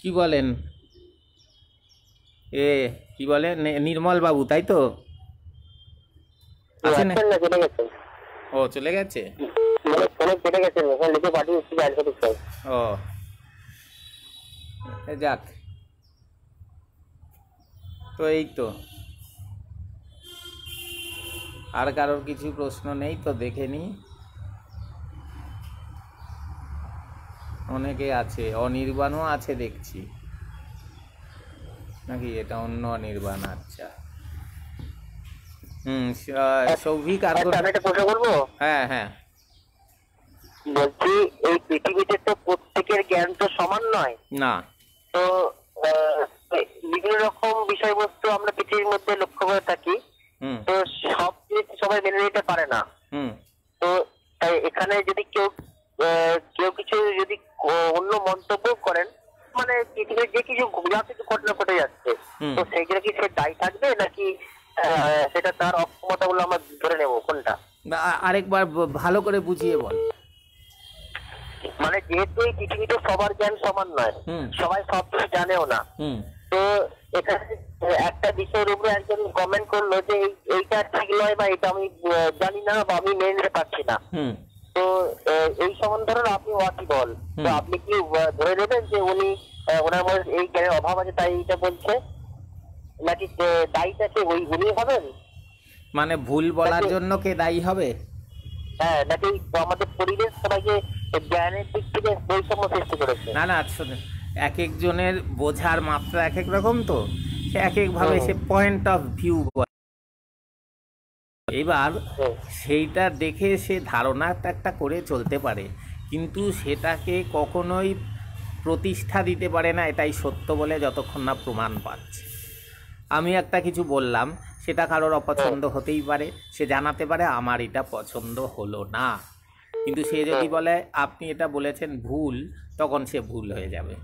কি বলেন কি বলে নির্মল বাবু, তাই তো? আছেন? ও চলে গেছে। ও যাক, তো এই তো, আর কারোর কিছু প্রশ্ন নেই তো? দেখে নি, অনেকে আছে, অনির্বাণও আছে দেখছি নাকি? এটা অন্য অনির্বাণ। আচ্ছা, সৌভিক আর বলবো? হ্যাঁ হ্যাঁ, বলছি এই পৃথিবীতে তো প্রত্যেকের জ্ঞান তো সমান নয় না। তো বিভিন্ন রকম বিষয়বস্তু আমরা পৃথিবীর মধ্যে লক্ষ্য করে থাকি, তো সব জিনিস সবাই মেনে নিতে পারে না। তো তাই এখানে যদি কেউ কিছু যদি অন্য মন্তব্য করেন, মানে পৃথিবীর যে কিছু যা কিছু ঘটনা ঘটে যাচ্ছে, তো সেইগুলো কি সে দায়ী থাকবে, নাকি সেটা তার অক্ষমতা বলে আমরা ধরে নেব? কোনটা? আরেকবার ভালো করে বুঝিয়ে বল। মানে যেহেতু এই পৃথিবীতে সবার জ্ঞান সমান নয়, সবাই সব কিছু জানেও না, তো এখানে একটা বিষয়ের উপরে একজন কমেন্ট করলো যে এইটা ঠিক নয়, বা এটা আমি জানি না, বা আমি মেনে নিতে পারছি না। তো এই সম্বন্ধে আপনি ওয়াকিবল, তো আপনি কি ধরে নেবেন যে উনি ওনার মধ্যে এই জ্ঞানের অভাব আছে তাই এটা বলছে, নাকি দায়ীটা কে উনি হবেন? মানে ভুল বলার জন্য কে দায়ী হবে? হ্যাঁ, নাকি আমাদের পরিবেশ সবাইকে জ্ঞানের দিক থেকে বৈষম্য সৃষ্টি করেছে? না না, এক একজনের বোঝার মাত্রা এক এক রকম, তো সে এক এক ভাবে সে পয়েন্ট অফ ভিউ, এবার সেইটা দেখে সে ধারণা একটা করে চলতে পারে, কিন্তু সেটাকে কখনোই প্রতিষ্ঠা দিতে পারে না এটাই সত্য বলে, যতক্ষণ না প্রমাণ পাচ্ছে। আমি একটা কিছু বললাম, সেটা কারোর অপছন্দ হতেই পারে, সে জানাতে পারে আমার এটা পছন্দ হলো না, কিন্তু সে যদি বলে আপনি এটা বলেছেন ভুল, তখন সে ভুল হয়ে যাবে।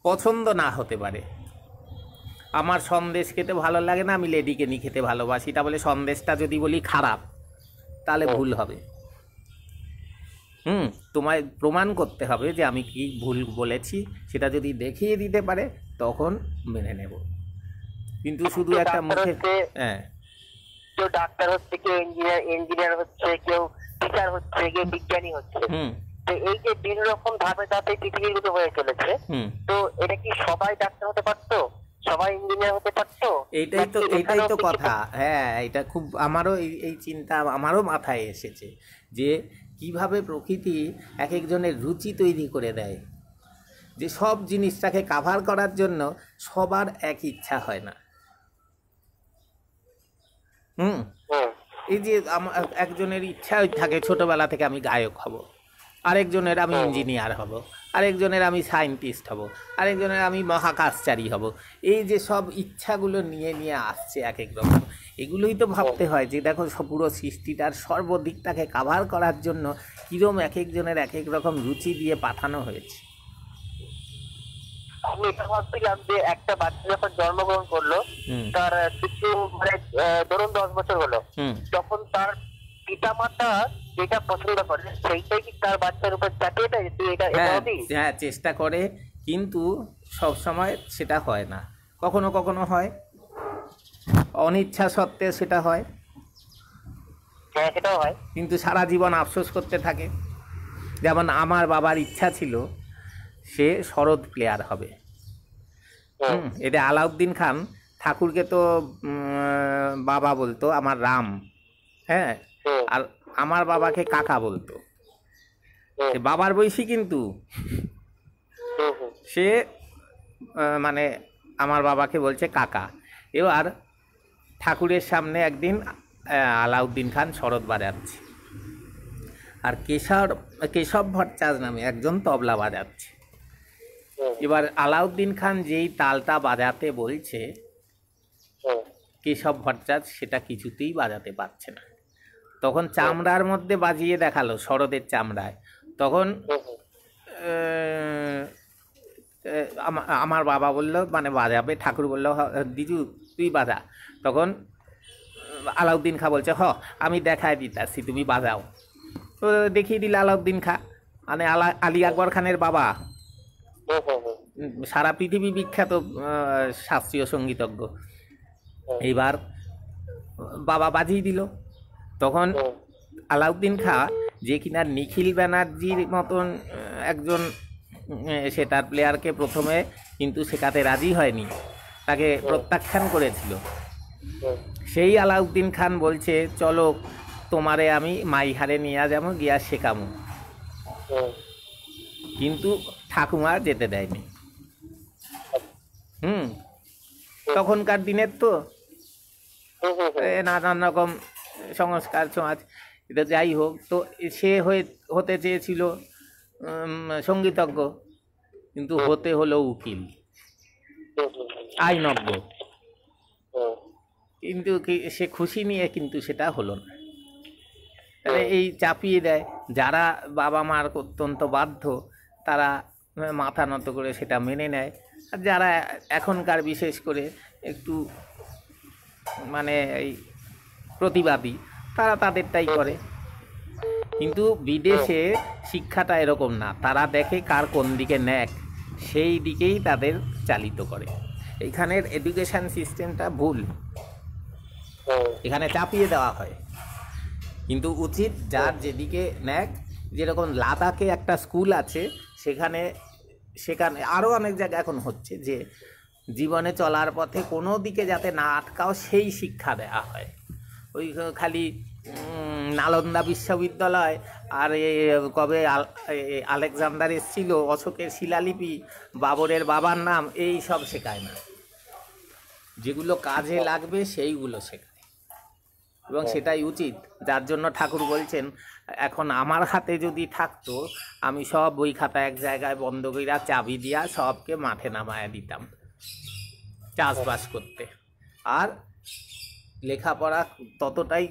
পছন্দ না হতে পারে, আমার সন্দেশ খেতে ভালো লাগে না, আমি লেডিকেনি খেতে ভালোবাসি, তা বলে সন্দেশটা যদি বলি খারাপ, তাহলে ভুল হবে। তোমায় প্রমাণ করতে হবে যে আমি কি ভুল বলেছি, সেটা যদি দেখিয়ে দিতে পারে তখন মেনে নেব, কিন্তু শুধু একটা মুখে। হ্যাঁ, কেউ ডাক্তার হচ্ছে, কেউ ইঞ্জিনিয়ার হচ্ছে, কেউ টিচার হচ্ছে, কেউ বিজ্ঞানী হচ্ছে, তো এই যে বিভিন্ন রকম ধাপে ধাপে পৃথিবীর হয়ে চলেছে, তো এটা কি সবাই ডাক্তার হতে পারতো, সবাই ইঞ্জিনিয়ার হতে পারতো? এইটাই তো কথা। হ্যাঁ, এটা খুব আমারও এই চিন্তা আমারও মাথায় এসেছে, যে কিভাবে প্রকৃতি এক একজনের রুচি তৈরি করে দেয়, যে সব জিনিসটাকে কাভার করার জন্য সবার এক ইচ্ছা হয় না। এই যে একজনের ইচ্ছা থাকে ছোটবেলা থেকে আমি গায়ক হব, আরেকজনের আমি ইঞ্জিনিয়ার হব, আরেকজনের আমি সায়েন্টিস্ট হব, আরেকজনের আমি মহাকাশচারী হব। এই যে সব ইচ্ছাগুলো নিয়ে নিয়ে আসছে এক এক রকম, এগুলোই তো ভাবতে হয় যে দেখো পুরো সৃষ্টিটার সর্বদিকটাকে কাভার করার জন্য কীরকম এক একজনের এক এক রকম রুচি দিয়ে পাঠানো হয়েছে। আমি এটা ভাবছিলাম যে একটা বাচ্চা যখন জন্মগ্রহণ করলো, তার কিছু মানে ধরুন 10 বছর হলো, তখন তার পিতা মাতা যেটা পছন্দ করে সেইটাই কি তার বাচ্চার উপর চাপিয়ে দেয়? তুই এটা হবি? হ্যাঁ, চেষ্টা করে, কিন্তু সব সময় সেটা হয় না, কখনো কখনো হয়, অনিচ্ছা সত্ত্বে সেটা হয়। হ্যাঁ, সেটাও হয়, কিন্তু সারা জীবন আফসোস করতে থাকে। যেমন আমার বাবার ইচ্ছা ছিল সে শরৎ প্লেয়ার হবে। এটা আলাউদ্দিন খান ঠাকুরকে তো বাবা বলতো, আমার রাম, হ্যাঁ, আর আমার বাবাকে কাকা বলতো। বাবার বয়সী, কিন্তু সে মানে আমার বাবাকে বলছে কাকা। এবার ঠাকুরের সামনে একদিন আলাউদ্দিন খান শরৎ বাজাচ্ছে, আর কেশব ভট্টাচার্য নামে একজন তবলা বাজাচ্ছে। এবার আলাউদ্দিন খান যেই তালটা বাজাতে বলছে, কেশব ভট্টাচার্য সেটা কিছুতেই বাজাতে পারছে না। তখন চামড়ার মধ্যে বাজিয়ে দেখালো, শরতের চামড়ায়। তখন আমার বাবা বলল মানে বাজাবে, ঠাকুর বলল দিজু তুই বাজা। তখন আলাউদ্দিন খা বলছে আমি দেখাই দিতাছি, তুমি বাজাও। তো দেখিয়ে দিল আলাউদ্দিন খা, মানে আলী আকবর খানের বাবা, সারা পৃথিবী বিখ্যাত শাস্ত্রীয় সঙ্গীতজ্ঞ। এইবার বাবা বাজিয়ে দিল। তখন আলাউদ্দিন খা, যে কিনা নিখিল ব্যানার্জির মতন একজন সেটার প্লেয়ারকে প্রথমে কিন্তু শেখাতে রাজি হয়নি, তাকে প্রত্যাখ্যান করেছিল, সেই আলাউদ্দিন খান বলছে চলো তোমারে আমি মাইহারে নিয়ে যাবো, গিয়া শেখামো। কিন্তু ঠাকুমা যেতে দেয়নি। তখনকার দিনের তো নানান রকম সংস্কার সমাজ, এটা যাই হোক। তো সে হতে চেয়েছিল সঙ্গীতজ্ঞ, কিন্তু হতে হলো উকিল, আইনজ্ঞ। কিন্তু সে খুশি নিয়ে কিন্তু সেটা হলো না। তাহলে এই চাপিয়ে দেয়, যারা বাবা মার অত্যন্ত বাধ্য তারা মাথা নত করে সেটা মেনে নেয়, আর যারা এখনকার বিশেষ করে একটু মানে এই প্রতিবাদী, তারা তাদেরটাই করে। কিন্তু বিদেশে শিক্ষাটা এরকম না, তারা দেখে কার কোন দিকে ন্যাক, সেই দিকেই তাদের চালিত করে। এইখানের এডুকেশন সিস্টেমটা ভুল, এখানে চাপিয়ে দেওয়া হয়। কিন্তু উচিত যার যেদিকে ন্যাক, যেরকম লাদাখে একটা স্কুল আছে, সেখানে আরও অনেক জায়গায় এখন হচ্ছে যে জীবনে চলার পথে কোনো দিকে যাতে না আটকাও সেই শিক্ষা দেওয়া হয়। ওই খালি নালন্দা বিশ্ববিদ্যালয় আর কবে আলেকজান্ডার এসেছিল, অশোকের শিলালিপি, বাবরের বাবার নাম, এই সব শেখায় না। যেগুলো কাজে লাগবে সেইগুলো শেখায়, এবং সেটাই উচিত। যার জন্য ঠাকুর বলছেন এখন আমার হাতে যদি থাকতো, আমি সব বই খাতা এক জায়গায় বন্ধ কইরা চাবি দিয়া সবকে মাঠে নামায়া দিতাম চাষবাস করতে। আর লেখাপড়া ততটাই,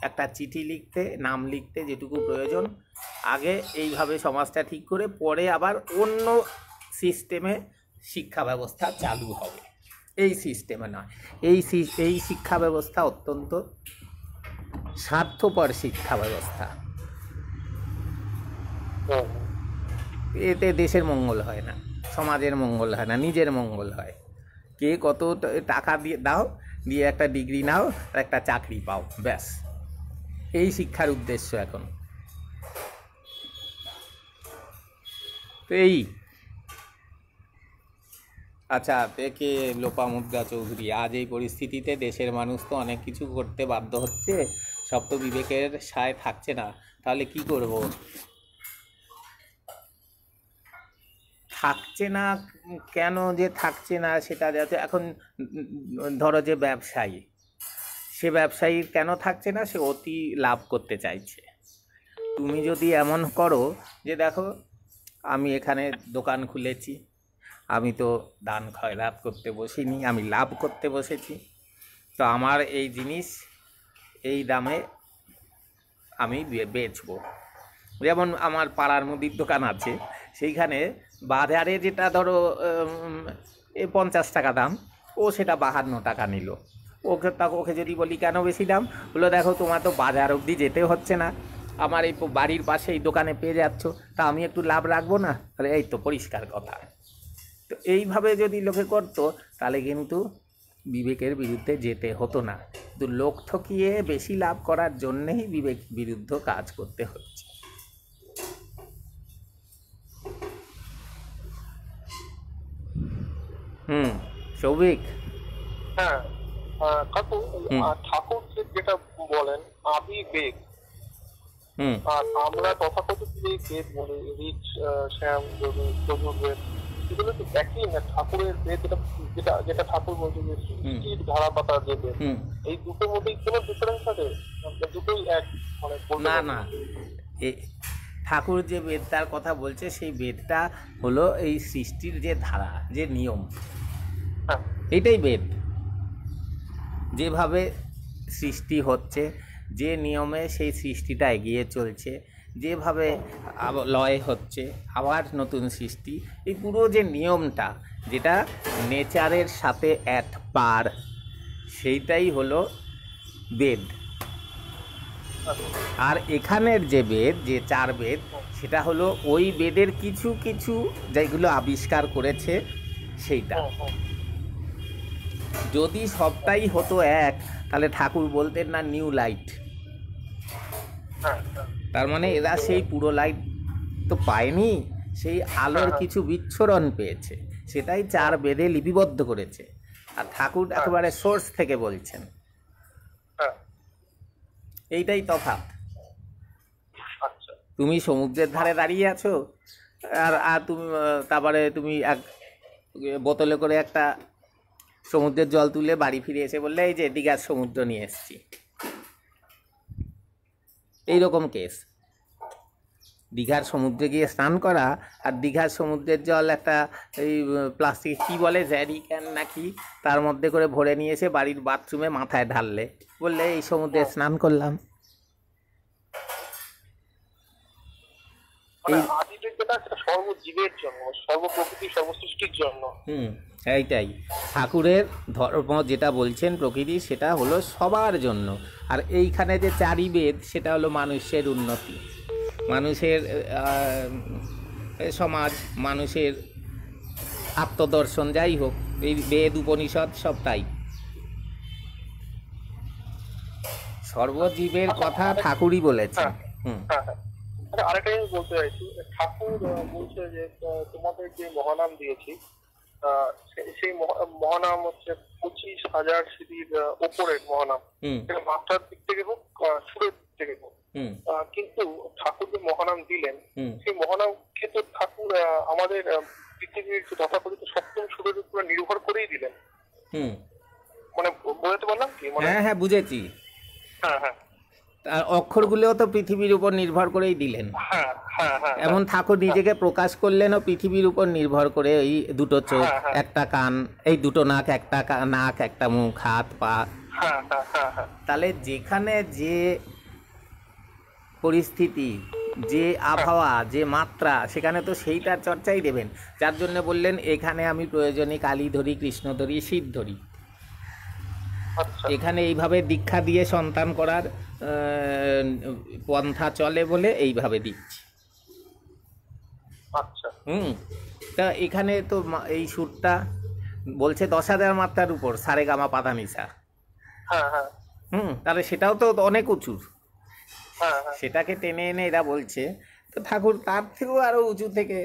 একটা চিঠি লিখতে, নাম লিখতে যেটুকু প্রয়োজন, আগে এইভাবে সমাজটা ঠিক করে পরে আবার অন্য সিস্টেমে শিক্ষা ব্যবস্থা চালু হবে, এই সিস্টেমে নয়। এই শিক্ষা ব্যবস্থা অত্যন্ত স্বার্থপর শিক্ষা ব্যবস্থা, এতে দেশের মঙ্গল হয় না, সমাজের মঙ্গল হয় না, নিজের মঙ্গল হয়। কে কত টাকা দিয়ে দাও, দিয়ে একটা ডিগ্রি নাও, একটা চাকরি পাও, ব্যাস, এই শিক্ষার উদ্দেশ্য এখন। তো এই আচ্ছা, কে লোপামুদ্রা চৌধুরী, আজ এই পরিস্থিতিতে দেশের মানুষ তো অনেক কিছু করতে বাধ্য হচ্ছে, সব তো বিবেকের সায় থাকছে না, তাহলে কি করব? থাকছে না কেন যে থাকছে না সেটা যাতে, এখন ধরো যে ব্যবসায়ী, সে ব্যবসায়ী কেন থাকছে না? সে অতি লাভ করতে চাইছে। তুমি যদি এমন করো যে দেখো আমি এখানে দোকান খুলেছি, আমি তো দান খয়রাত করতে বসিনি, আমি লাভ করতে বসেছি, তো আমার এই জিনিস এই দামে আমি বেচবো। যেমন আমার পাড়ার মুদির দোকান আছে, সেইখানে বাজারে যেটা ধরো 50 টাকা দাম, ও সেটা 52 টাকা নিল। ওকে যদি বলি কেন বেশি দাম, বললো দেখো তোমার তো বাজার অবধি যেতে হচ্ছে না, আমার এই বাড়ির পাশে এই দোকানে পেয়ে যাচ্ছ, তা আমি একটু লাভ রাখবো না? তাহলে এই তো পরিষ্কার কথা। তো এইভাবে যদি লোকে করতো তাহলে কিন্তু বিবেকের বিরুদ্ধে যেতে হতো না, কিন্তু লোক ঠকিয়ে বেশি লাভ করার জন্যেই বিবেক বিরুদ্ধ কাজ করতে হচ্ছে। সৌভিক। হ্যাঁ কাকু, ঠাকুর যেটা বলেন আবিবেক, আর আমরা তথাকথিত যে বেদ বলি ঋক, শ্যাম, যজুর্বেদ, এগুলো তো একই না। ঠাকুরের বেদ যেটা যেটা ঠাকুর বলছে যে সৃষ্টির ধারা পাতা যে বেদ, এই দুটোর মধ্যে কোনো ডিফারেন্স আছে? দুটোই এক মানে? না না, ঠাকুর যে বেদটার কথা বলছে সেই বেদটা হলো এই সৃষ্টির যে ধারা, যে নিয়ম, এটাই বেদ। যেভাবে সৃষ্টি হচ্ছে, যে নিয়মে সেই সৃষ্টিটা এগিয়ে চলছে, যেভাবে লয় হচ্ছে, আবার নতুন সৃষ্টি, এই পুরো যে নিয়মটা যেটা নেচারের সাথে অ্যাট পার, সেইটাই হলো বেদ। আর এখানের যে বেদ, যে 4 বেদ, সেটা হলো ওই বেদের কিছু কিছু যেগুলো আবিষ্কার করেছে সেইটা। যদি সবটাই হতো এক, তাহলে ঠাকুর বলতেন না নিউ লাইট। তার মানে এরা সেই পুরো লাইট তো পায়নি, সেই আলোর কিছু বিচ্ছুরণ পেয়েছে, সেটাই 4 বেদে লিপিবদ্ধ করেছে। আর ঠাকুর একেবারে সোর্স থেকে বলছেন, এইটাই তফাৎ। তুমি সমুদ্রের ধারে দাঁড়িয়ে আছো, আর তুমি তারপরে তুমি এক বোতলে করে একটা সমুদ্রের জল তুলে বাড়ি ফিরে এসে বললে এই যে দীঘার সমুদ্র নিয়ে এসেছি, এইরকম কেস। দীঘার সমুদ্রে গিয়ে স্নান করা আর দীঘার সমুদ্রের জল একটা এই প্লাস্টিক কী বলে জ্যারি ক্যান নাকি, তার মধ্যে করে ভরে নিয়ে এসে বাড়ির বাথরুমে মাথায় ঢাললে, বললে এই সমুদ্রে স্নান করলাম। সর্বজীবের জন্য, সর্বপ্রকৃতি, সর্বসৃষ্টির জন্য। এইটাই ঠাকুরের ধর্ম যেটা বলছেন প্রকৃতি, সেটা হলো সবার জন্য। আর এইখানে যে 4 বেদ, সেটা হলো মানুষের উন্নতি, মানুষের সমাজ, মানুষের আত্মদর্শন, যাই হোক, এই বেদ উপনিষদ সবটাই সর্বজীবের কথা ঠাকুরই বলেছেন। আরেকটা জিনিস বলতে চাইছি, ঠাকুর বলছে যে তোমাদের যে মহানাম দিয়েছি, সেই মহানাম হচ্ছে 25,000 সিঁড়ির ওপরের মহানাম, মাত্রার দিক থেকে হোক, সুরের দিক থেকে হোক, কিন্তু ঠাকুর যে মহানাম দিলেন, সেই মহানামকে তো ঠাকুর আমাদের পৃথিবীর তথাকথিত সপ্তম সুরের উপরে নির্ভর করেই দিলেন। মানে বোঝাতে পারলাম কি? হ্যাঁ বুঝেছি। হ্যাঁ, আর অক্ষরগুলোও তো পৃথিবীর উপর নির্ভর করেই দিলেন। এমন ঠাকুর নিজেকে প্রকাশ করলেনও পৃথিবীর উপর নির্ভর করে, এই 2টো চোখ, একটা কান, এই 2টো নাক, একটা নাক, একটা মুখ, হাত পা। তাহলে যেখানে যে পরিস্থিতি, যে আবহাওয়া, যে মাত্রা, সেখানে তো সেইটার চর্চাই দেবেন। যার জন্য বললেন এখানে আমি প্রয়োজনে কালী ধরি, কৃষ্ণ ধরি, শিব ধরি, এখানে এইভাবে দীক্ষা দিয়ে সন্তান করার পন্থা চলে বলে এইভাবে দিচ্ছি। তা এখানে তো এই সুরটা বলছে 10,000 মাত্রার উপর, সারেগামা পাধানিসা। তাহলে সেটাও তো অনেক উঁচু, সেটাকে টেনে এনে এরা বলছে। তো ঠাকুর তার থেকেও আরো উঁচু থেকে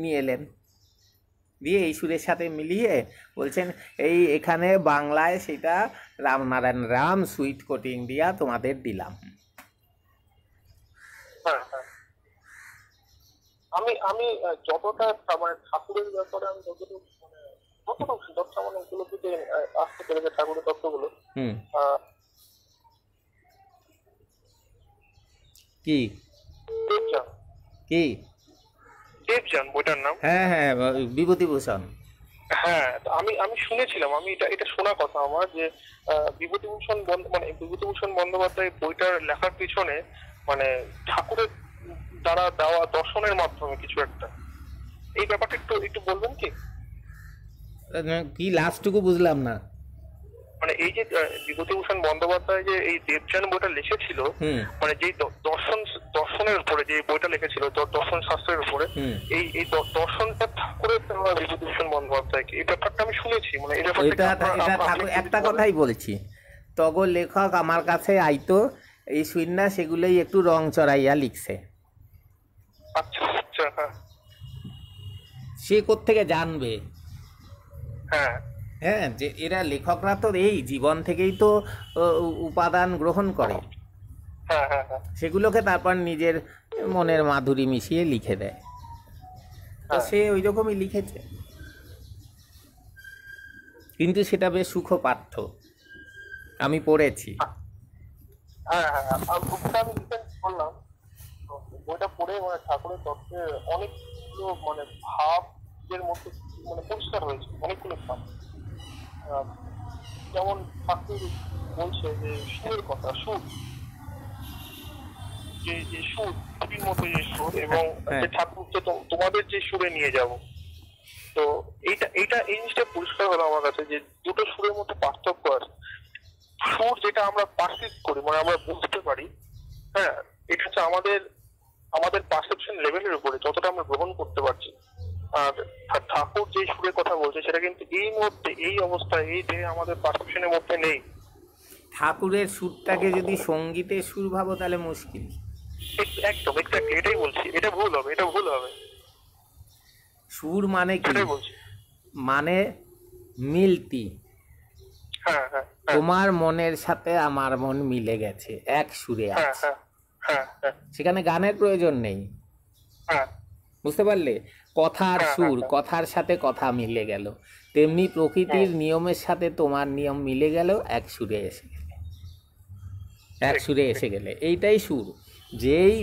নিয়ে এলেন, দিয়ে এই সুরের সাথে মিলিয়ে বলছেন এই এখানে বাংলায় সেটা রামনারায়ণ রাম সুইট কোটিং দিয়া তোমাদের দিলাম। আমি যতটা মানে ঠাকুরের ব্যাপারে আমি যতটুকু মানে উপলব্ধিতে আসতে পেরেছে ঠাকুরের তত্ত্বগুলো। কি কি দেবযান বইটার নাম? হ্যাঁ, বিভূতিভূষণ। হ্যাঁ, আমি শুনেছিলাম, আমি এটা শোনা কথা আমার, যে বিভূতিভূষণ বন্দ্যোপাধ্যায় বইটার লেখার পিছনে মানে ঠাকুরের দ্বারা দেওয়া দর্শনের মাধ্যমে কিছু একটা এই ব্যাপারটা একটু একটু বলবেন কি? কি লাস্টটুকু বুঝলাম না। মানে এই যে বিভূতিভূষণ বন্দ্যোপাধ্যায় যে এই দেবযান বইটা লিখেছিল, মানে যে দর্শনের উপরে যে বইটা লিখেছিল, দর্শন শাস্ত্রের উপরে, এই এই দর্শনটা ঠাকুরের বিভূতিভূষণ বন্দ্যোপাধ্যায়কে, এই ব্যাপারটা আমি শুনেছি। মানে এই ব্যাপারটা একটা কথাই বলছি, তগ লেখক আমার কাছে আইতো এই সুইন্না সেগুলোই একটু রং চড়াইয়া লিখছে। আচ্ছা আচ্ছা, হ্যাঁ। সে কোত্থেকে জানবে? হ্যাঁ হ্যাঁ, যে এরা লেখকরা তো এই জীবন থেকেই তো উপাদান গ্রহণ করে, হ্যাঁ হ্যাঁ হ্যাঁ, সেগুলোকে তারপর নিজের মনের মাধুরী মিশিয়ে লিখে দেয়। তো সে ওই রকমই লিখেছে, কিন্তু সেটা বেশ সুখপাঠ্য, আমি পড়েছি। হ্যাঁ হ্যাঁ, আমি রিসেন্ট পড়লাম, বইটা পড়ে মানে ঠাকুরের তত্ত্বে অনেকগুলো মানে ভাবের মধ্যে মানে পরিষ্কার হয়েছে, অনেকগুলো ভাব। যেমন ঠাকুর বলছে যে সুরের কথা, সুর যে সুর ছবির মতো যে সুর, এবং যে ঠাকুরকে তোমাদের যে সুরে নিয়ে যাব। তো এইটা এই জিনিসটা পরিষ্কার হলো আমার কাছে যে দুটো সুরের মধ্যে পার্থক্য আছে। সুর যেটা আমরা পারসিভ করি, মানে আমরা বুঝতে পারি, হ্যাঁ, এটা হচ্ছে আমাদের পারসেপশন লেভেলের উপরে যতটা আমরা গ্রহণ করতে পারছি। আর ঠাকুর যে সুরের কথা বলছে সেটা কিন্তু এই মুহূর্তে এই অবস্থায় এই দেহে আমাদের পারসেপশনের মধ্যে নেই। ঠাকুরের সুরটাকে যদি সঙ্গীতের সুর ভাবো তাহলে মুশকিল। একদম এক্স্যাক্টলি, এটাই বলছি, এটা ভুল হবে। সুর মানে কি? মানে মিলতি। হ্যাঁ হ্যাঁ, তোমার মনের সাথে আমার মন মিলে গেছে, এক সুরে আছে, সেখানে গানের প্রয়োজন নেই। বুঝতে পারলে? কথার সুর, কথার সাথে কথা মিলে গেল, তেমনি প্রকৃতির নিয়মের সাথে তোমার নিয়ম মিলে গেল, এক সুরে এসে গেলে এইটাই সুর। যেই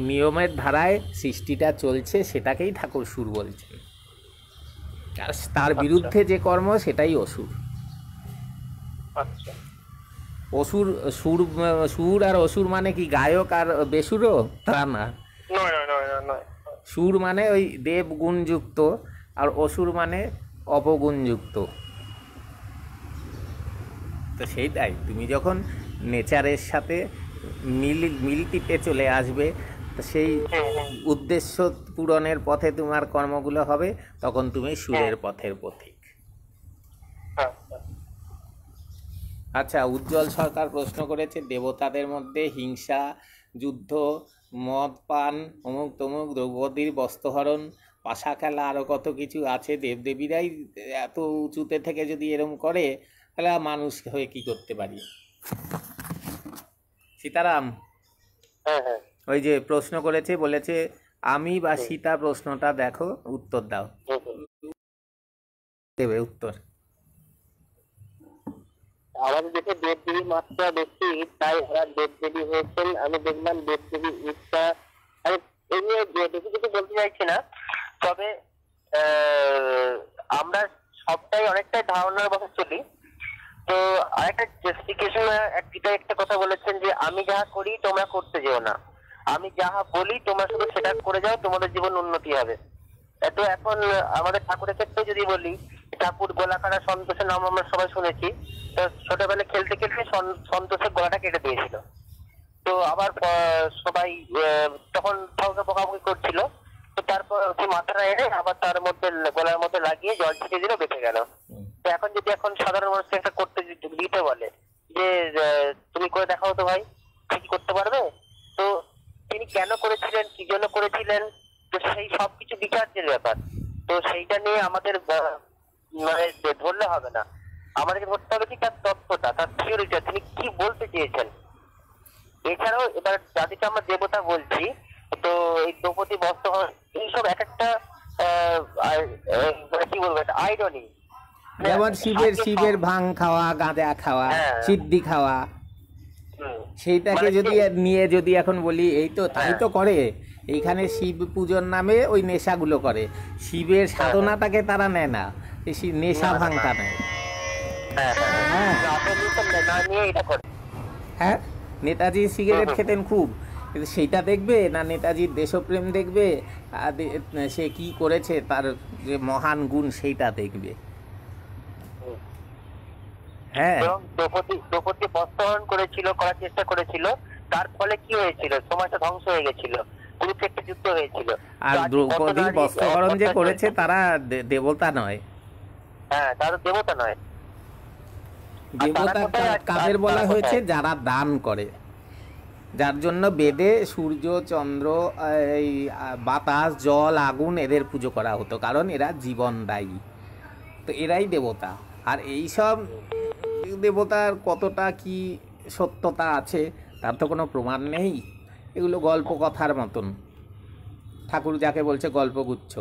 নিয়মের ধারায় সৃষ্টিটা চলছে সেটাকেই ঠাকুর সুর বলছেন, আর তার বিরুদ্ধে যে কর্ম সেটাই অসুর। অসুর সুর আর অসুর মানে কি গায়ক আর বেসুরও? তা না, সুর মানে ওই দেব গুণযুক্ত, আর অসুর মানে অপগুণযুক্ত। তো সেইটাই, তুমি যখন নেচারের সাথে মিলতিতে চলে আসবে, তো সেই উদ্দেশ্য পূরণের পথে তোমার কর্মগুলো হবে, তখন তুমি সুরের পথের পথিক। আচ্ছা, উজ্জ্বল সরকার প্রশ্ন করেছে, দেবতাদের মধ্যে হিংসা, যুদ্ধ, মদ পান, অমুক তমুক, দ্রৌপদীর বস্ত্রহরণ, পাশা খেলা, আরও কত কিছু আছে। দেবদেবীরাই এত উঁচুতে থেকে যদি এরম করে, তাহলে মানুষ হয়ে কি করতে পারি? সীতারাম ওই যে প্রশ্ন করেছে, বলেছে আমি বা সীতা, প্রশ্নটা দেখো, উত্তর দাও। দেবে উত্তর। আমাদের দেশে দেবদেবীর মাত্রা বেশি, তাই ওরা দেবদেবী হয়েছেন। আমি দেখলাম দেবদেবী ইচ্ছা, আমি এই নিয়ে বেশি কিছু বলতে চাইছি না, তবে আমরা সবটাই অনেকটাই ধারণার বসে চলি। তো আরেকটা জাস্টিফিকেশন একটা কথা বলেছেন যে আমি যাহা করি তোমরা করতে যেও না, আমি যাহা বলি তোমরা শুধু সেটা করে যাও, তোমাদের জীবন উন্নতি হবে। তো এখন আমাদের ঠাকুরের ক্ষেত্রে যদি বলি, ঠাকুর গলাকাটা সন্তোষের নাম আমরা সবাই শুনেছি। তো ছোটবেলায় খেলতে খেলতে সন্তোষের গলাটা কেটে দিয়েছিল। তো আবার সবাই তখন ঠাকুরকে বকাবকি করছিল, তো তারপর মাথাটা এনে আবার তার মধ্যে গলার মধ্যে লাগিয়ে জল ছিটিয়ে দিল, বেঁচে গেল। তো এখন যদি সাধারণ মানুষকে একটা করতে দিতে বলে যে তুমি করে দেখাও তো ভাই, কি করতে পারবে? তো তিনি কেন করেছিলেন, কি জন্য করেছিলেন, তো সেই সবকিছু বিচার্যের ব্যাপার। তো সেইটা নিয়ে আমাদের মানে ধরলে হবে না, আমাদেরকে ধরতে হবে কি তার তত্ত্বটা, তার থিওরিটা, তিনি কি বলতে চেয়েছেন। এছাড়াও এবার যাদেরকে আমরা দেবতা বলছি, তো এই দ্রৌপদী বস্ত্র, এইসব এক একটা কি বলবো, একটা আইরনি। যেমন শিবের ভাং খাওয়া, গাঁজা খাওয়া, সিদ্ধি খাওয়া, সেইটাকে যদি নিয়ে যদি এখন বলি এই তো তাই তো করে, এইখানে শিব পুজোর নামে ওই নেশাগুলো করে, শিবের সাধনাটাকে তারা নেয় না, নেশা ভাঙটা নেয়। হ্যাঁ, নেতাজি সিগারেট খেতেন খুব, কিন্তু সেইটা দেখবে না নেতাজির দেশপ্রেম দেখবে, সে কি করেছে তার যে মহান গুণ সেইটা দেখবে। হ্যাঁ, এবং দ্রৌপদী বস্ত্রহরণ করার চেষ্টা করেছিল, তার ফলে কি হয়েছিল, সমাজটা ধ্বংস হয়ে গেছিল, কুরুক্ষেত্রের যুদ্ধ হয়েছিল। আর দ্রৌপদী বস্ত্রহরণ যে করেছে তারা দেবতা নয়। হ্যাঁ, তারা দেবতা নয়। দেবতা কাদের বলা হয়েছে? যারা দান করে, যার জন্য বেদে সূর্য, চন্দ্র, এই বাতাস, জল, আগুন এদের পুজো করা হতো, কারণ এরা জীবনদায়ী। তো এরাই দেবতা। আর এই সব দেবতার কতটা কি সত্যতা আছে তার তো কোনো প্রমাণ নেই। এগুলো গল্প কথার মতন, ঠাকুর যাকে বলছে গল্পগুচ্ছ।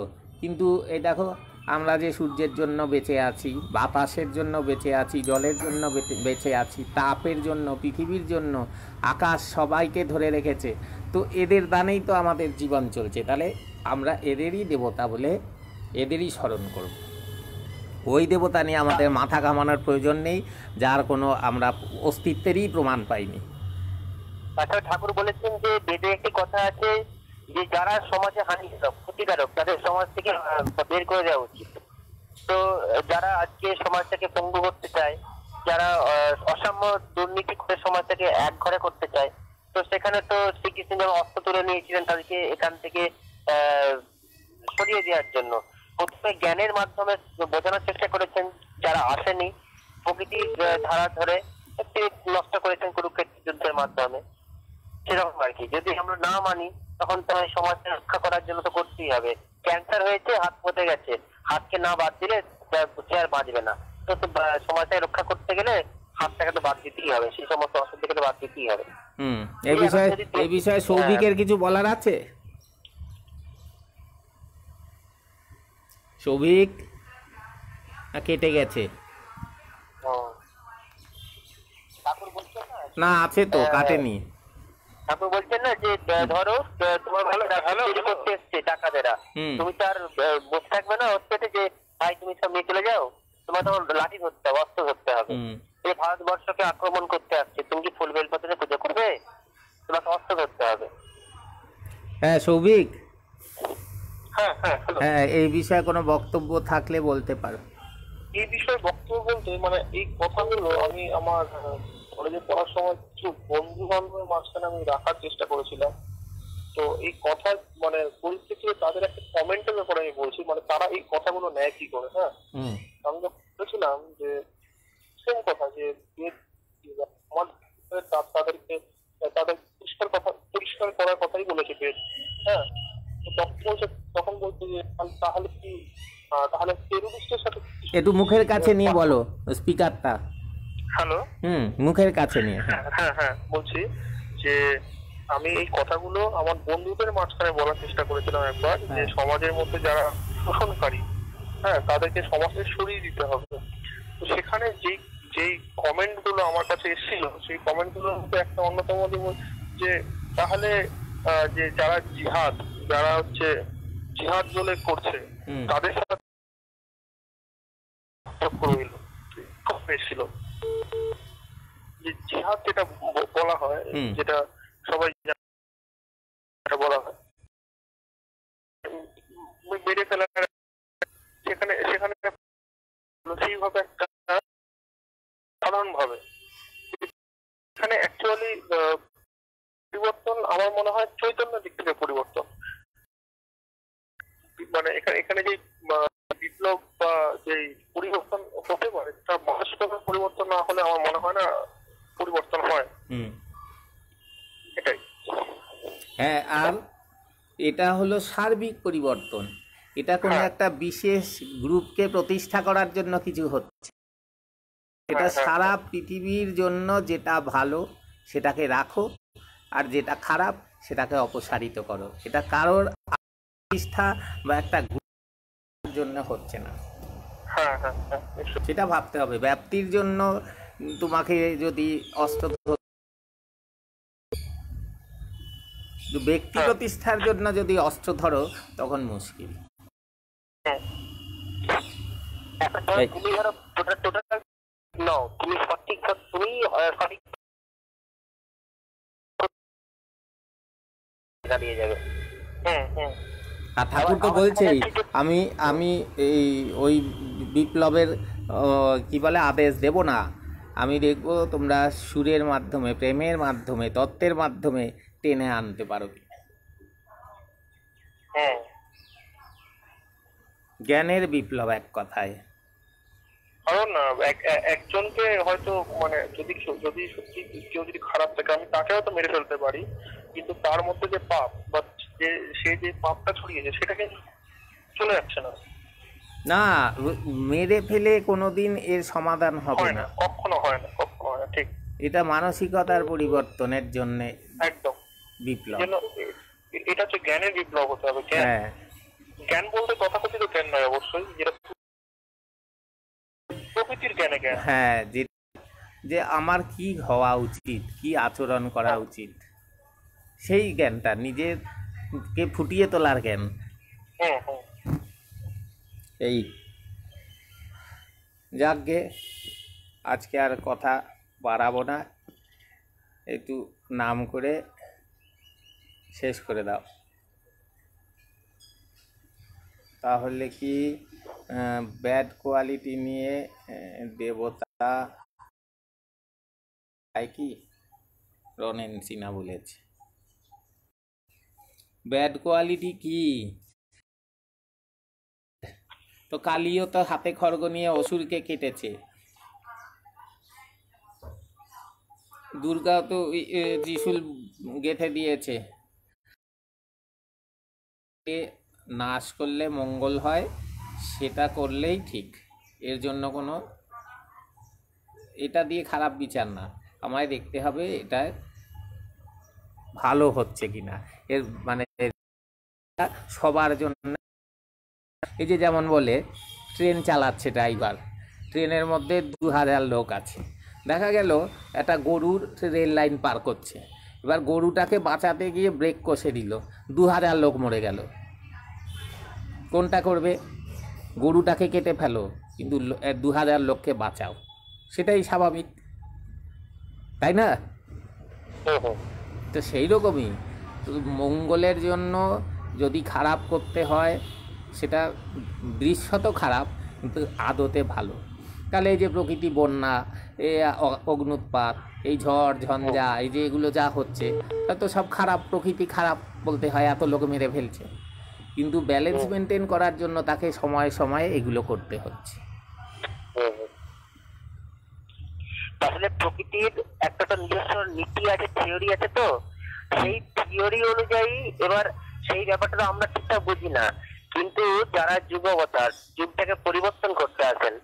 কিন্তু এই দেখো, আমরা যে সূর্যের জন্য বেঁচে আছি, বাতাসের জন্য বেঁচে আছি, জলের জন্য বেঁচে আছি, তাপের জন্য, পৃথিবীর জন্য, আকাশ সবাইকে ধরে রেখেছে, তো এদের দানেই তো আমাদের জীবন চলছে। তাহলে আমরা এদেরই দেবতা বলে এদেরই স্মরণ করব। ওই দেবতা নিয়ে আমাদের মাথা ঘামানোর প্রয়োজন নেই, যার কোনো আমরা অস্তিত্বেরই প্রমাণ পাইনি। তাছাড়া ঠাকুর বলেছেন যে বেদে একটি কথা আছে যে যারা সমাজে হানিকারক, ক্ষতিকারক, তাদের সমাজ থেকে বের করে দেওয়া উচিত। তো যারা আজকে সমাজটাকে পঙ্গু করতে চায়, যারা অসাম্য দুর্নীতি করে সমাজটাকে এক ঘরে করতে চায়, তো সেখানে তো শ্রীকৃষ্ণ যখন অস্ত্র তুলে নিয়েছিলেন তাদেরকে এখান থেকে সরিয়ে দেওয়ার জন্য। প্রথমে জ্ঞানের মাধ্যমে বোঝানোর চেষ্টা করেছেন, যারা আসেনি প্রকৃতির ধারা ধরে নষ্ট করেছেন কুরুক্ষেত্র যুদ্ধের মাধ্যমে। সেরকম আর কি, যদি আমরা না মানি তখন তো সমাজকে রক্ষা করার জন্য তো করতেই হবে। ক্যান্সার হয়েছে, হাত পচে গেছে, হাতকে না বাদ দিলে সে আর বাঁচবে না। তো সমাজটাকে রক্ষা করতে গেলে হাতটাকে তো বাদ দিতেই হবে, সেই সমস্ত অসুখ থেকে তো বাদ দিতেই হবে। এই বিষয়ে সৌভিকের কিছু বলার আছে? সৌভিক কেটে গেছে না? আছে তো, কাটেনি। আপনি বলছেন না যে ধরো তোমার ভালো চুরি করতে এসছে ডাকাতেরা, তুমি তার বসে থাকবে না হচ্ছে যে ভাই তুমি সব নিয়ে চলে যাও, তোমার তখন লাঠি ধরতে হবে, অস্ত্র ধরতে হবে। এই ভারতবর্ষকে আক্রমণ করতে আসছে, তুমি কি ফুল বেলপাতাতে পুজো করবে? তোমাকে অস্ত্র ধরতে হবে। হ্যাঁ সৌভিক, হ্যাঁ, এই বিষয়ে কোনো বক্তব্য থাকলে বলতে পারো। এই বিষয়ে বক্তব্য বলতে মানে এই কথাগুলো আমি আমার কলেজে পড়ার সময় কিছু বন্ধু বান্ধবের মাঝখানে আমি রাখার চেষ্টা করেছিলাম। তো এই কথা মানে পরিস্থিতিতে তাদের একটা কমেন্টের ব্যাপারে আমি বলছি, মানে তারা এই কথাগুলো নেয় কি করে। হ্যাঁ, আমি বলেছিলাম যে সেম কথা যে তাদেরকে তাদের পরিষ্কার করার কথাই বলেছে বেদ। হ্যাঁ, তখন বলছে যে তাহলে কি টেরোরিস্টের সাথে একটু মুখের কাছে নিয়ে বলো স্পিকারটা। হ্যালো, মুখের কাছে নিয়ে। হ্যাঁ বলছি যে আমি এই কথাগুলো আমার বন্ধুদের মাঝখানে বলার চেষ্টা করেছিলাম একবার, যে সমাজের মধ্যে যারা শোষণকারী, হ্যাঁ, তাদেরকে সমাজ থেকে সরিয়ে দিতে হবে। তো সেখানে যেই কমেন্ট গুলো আমার কাছে এসেছিল, সেই কমেন্ট গুলোর মধ্যে একটা অন্যতম যে তাহলে যে যারা যারা হচ্ছে জিহাদ বলে করছে তাদের সাথে এসেছিল যে জিহাদ যেটা বলা হয়, যেটা সবাই বলা হয় মেরে ফেলা, সেখানে সেইভাবে একটা সাধারণ ভাবে এখানে অ্যাকচুয়ালি পরিবর্তন আমার মনে হয় চৈতন্যের দিক থেকে পরিবর্তন। মানে এখানে যে বিপ্লব বা যে পরিবর্তন হতে পারে, তা মানসিকতার পরিবর্তন না হলে আমার মনে হয় না পরিবর্তন হয়। এটাই। হ্যাঁ, আর এটা হলো সার্বিক পরিবর্তন, এটা কোনো একটা বিশেষ গ্রুপকে প্রতিষ্ঠা করার জন্য কিছু হচ্ছে। এটা সারা পৃথিবীর জন্য যেটা ভালো সেটাকে রাখো, আর যেটা খারাপ সেটাকে অপসারিত করো। এটা কারোর প্রতিষ্ঠা বা একটা গ্রুপের জন্য হচ্ছে না, সেটা ভাবতে হবে। ব্যাপ্তির জন্য তোমাকে যদি অস্ত্র, ব্যক্তি প্রতিষ্ঠার জন্য যদি অস্ত্র ধরো তখন মুশকিল। তুমি ধরো তুমি সঠিক দাঁড়িয়ে যাবে। আর ঠাকুর তো বলছেই আমি আমি এই ওই বিপ্লবের কি বলে আদেশ দেব না, আমি দেখবো তোমরা সুরের মাধ্যমে, প্রেমের মাধ্যমে, তত্ত্বের মাধ্যমে টেনে আনতে পারো কি। জ্ঞানের বিপ্লব এক কথায়। কারণ একজনকে হয়তো মানে যদি সত্যি কেউ যদি খারাপ থাকে, আমি তাকে হয়তো মেরে ফেলতে পারি, কিন্তু তার মধ্যে যে পাপ বা সে যে পাপটা ছড়িয়েছে সেটাকে চলে যাচ্ছে না। না, মেরে ফেলে কোনোদিন এর সমাধান হবে না, কখনো হয় না, ঠিক। এটা মানসিকতার পরিবর্তনের জন্য একদম বিপ্লব। এটা হচ্ছে জ্ঞানের বিপ্লব হতে হবে। জ্ঞান বলতে তথাকথিত জ্ঞান নয় অবশ্যই, যেটা প্রকৃতির জ্ঞানে জ্ঞান। হ্যাঁ, যে আমার কি হওয়া উচিত, কি আচরণ করা উচিত, সেই জ্ঞানটা নিজেকে ফুটিয়ে তোলার জ্ঞান। এই যাকগে, আজকে আর কথা বাড়াবো না, একটু নাম করে শেষ করে দাও। তাহলে কি ব্যাড কোয়ালিটি নিয়ে দেবতা কি রনেন সিনহা বলেছে, ব্যাড কোয়ালিটি কি? তো কালিও তো হাতে খড়গ নিয়ে অসুরকে কেটেছে, দুর্গা তো ত্রিশূল গেঁথে দিয়েছে। নাশ করলে মঙ্গল হয়, সেটা করলেই ঠিক, এর জন্য কোনো এটা দিয়ে খারাপ বিচার না, আমায় দেখতে হবে এটা ভালো হচ্ছে কিনা, এর মানে সবার জন্য। এই যে যেমন বলে ট্রেন চালাচ্ছে ড্রাইভার, ট্রেনের মধ্যে 2000 লোক আছে, দেখা গেল একটা গরুর রেল লাইন পার করছে, এবার গরুটাকে বাঁচাতে গিয়ে ব্রেক কষে দিল, 2000 লোক মরে গেল। কোনটা করবে? গরুটাকে কেটে ফেলো, কিন্তু 2000 লোককে বাঁচাও, সেটাই স্বাভাবিক, তাই না? তো সেই রকমই মঙ্গলের জন্য যদি খারাপ করতে হয়, সেটা দৃশ্যত খারাপ কিন্তু আদতে ভালো। তাহলে এই যে প্রকৃতি বন্যা, এই অগ্নুৎপাত, এই ঝড় ঝঞ্ঝা, এই যে এগুলো যা হচ্ছে, তা তো সব খারাপ, প্রকৃতি খারাপ বলতে হয়, এত লোক মেরে ফেলছে, কিন্তু ব্যালেন্স মেনটেন করার জন্য তাকে সময়ে সময়ে এগুলো করতে হচ্ছে। তাহলে প্রকৃতির একটা নিজস্ব নীতি আছে, থিওরি আছে, তো সেই থিওরি অনুযায়ী এবার সেই ব্যাপারটা আমরা ঠিকঠাক বুঝি না, কিন্তু যারা যুগবতার যুগটাকে পরিবর্তন করতে আসেন,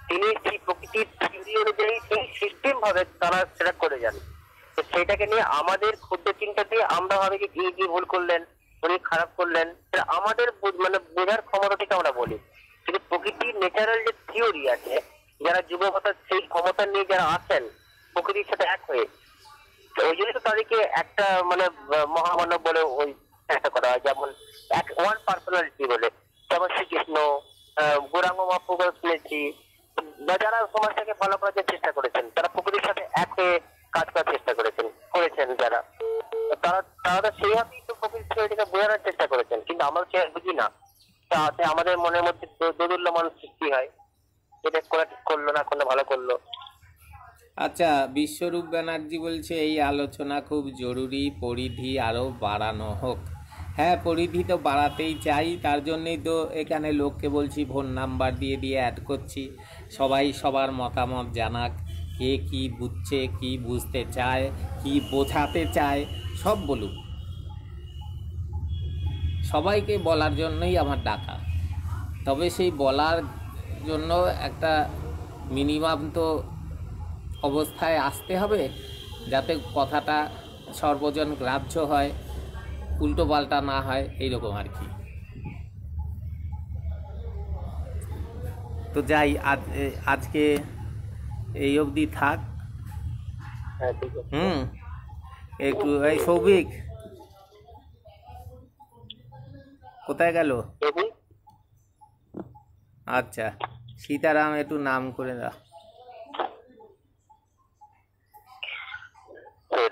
তিনি সেই প্রকৃতির থিওরি অনুযায়ী সেই সিস্টেম ভাবে তারা সেটা করে যান। তো সেটাকে নিয়ে আমাদের ক্ষুদ্র চিন্তা দিয়ে আমরা ভাবি যে কি ভুল করলেন, উনি খারাপ করলেন, আমাদের মানে বোঝার ক্ষমতা থেকে আমরা বলি, কিন্তু প্রকৃতির ন্যাচারাল যে থিওরি আছে, যারা যুগবতার সেই ক্ষমতা নিয়ে যারা আসেন প্রকৃতির সাথে এক হয়ে, ওই জন্য তো তাদেরকে একটা মানে মহামানব বলে ওই একটা করা হয়, যেমন ওয়ান পার্সোনালিটি বলে, যেমন শ্রীকৃষ্ণ, গৌরাঙ্গ মহাপ্রভু শুনেছি, বা যারা সমাজটাকে ভালো করার চেষ্টা করেছেন, তারা প্রকৃতির সাথে এক হয়ে কাজ করার চেষ্টা করেছেন যারা, তারা সেইভাবেই তো প্রকৃতির থিওরিটাকে বোঝানোর চেষ্টা করেছেন, কিন্তু আমরা সে বুঝি না, তাতে আমাদের মনের মধ্যে দোদুল্যমান সৃষ্টি হয়, এটা করা ঠিক করলো না, করলে ভালো করলো। আচ্ছা, বিশ্বরূপ ব্যানার্জি বলছে এই আলোচনা খুব জরুরি, পরিধি আরও বাড়ানো হোক। হ্যাঁ, পরিধি তো বাড়াতেই চাই, তার জন্যই তো এখানে লোককে বলছি ফোন নাম্বার দিয়ে অ্যাড করছি, সবাই সবার মতামত জানাক, কে কী বুঝছে, কী বুঝতে চায়, কী বোঝাতে চায়, সব বলুক, সবাইকে বলার জন্যই আমার ডাকা। তবে সেই বলার জন্য একটা মিনিমাম তো অবস্থায় আসতে হবে, যাতে কথাটা সর্বজন গ্রাহ্য হয়, উল্টো পাল্টা না হয়, এইরকম আর কি। তো যাই, আজকে এই অবধি থাক। একটু এই সৌভিক কোথায় গেল? আচ্ছা, সীতারাম একটু নাম করে দাও।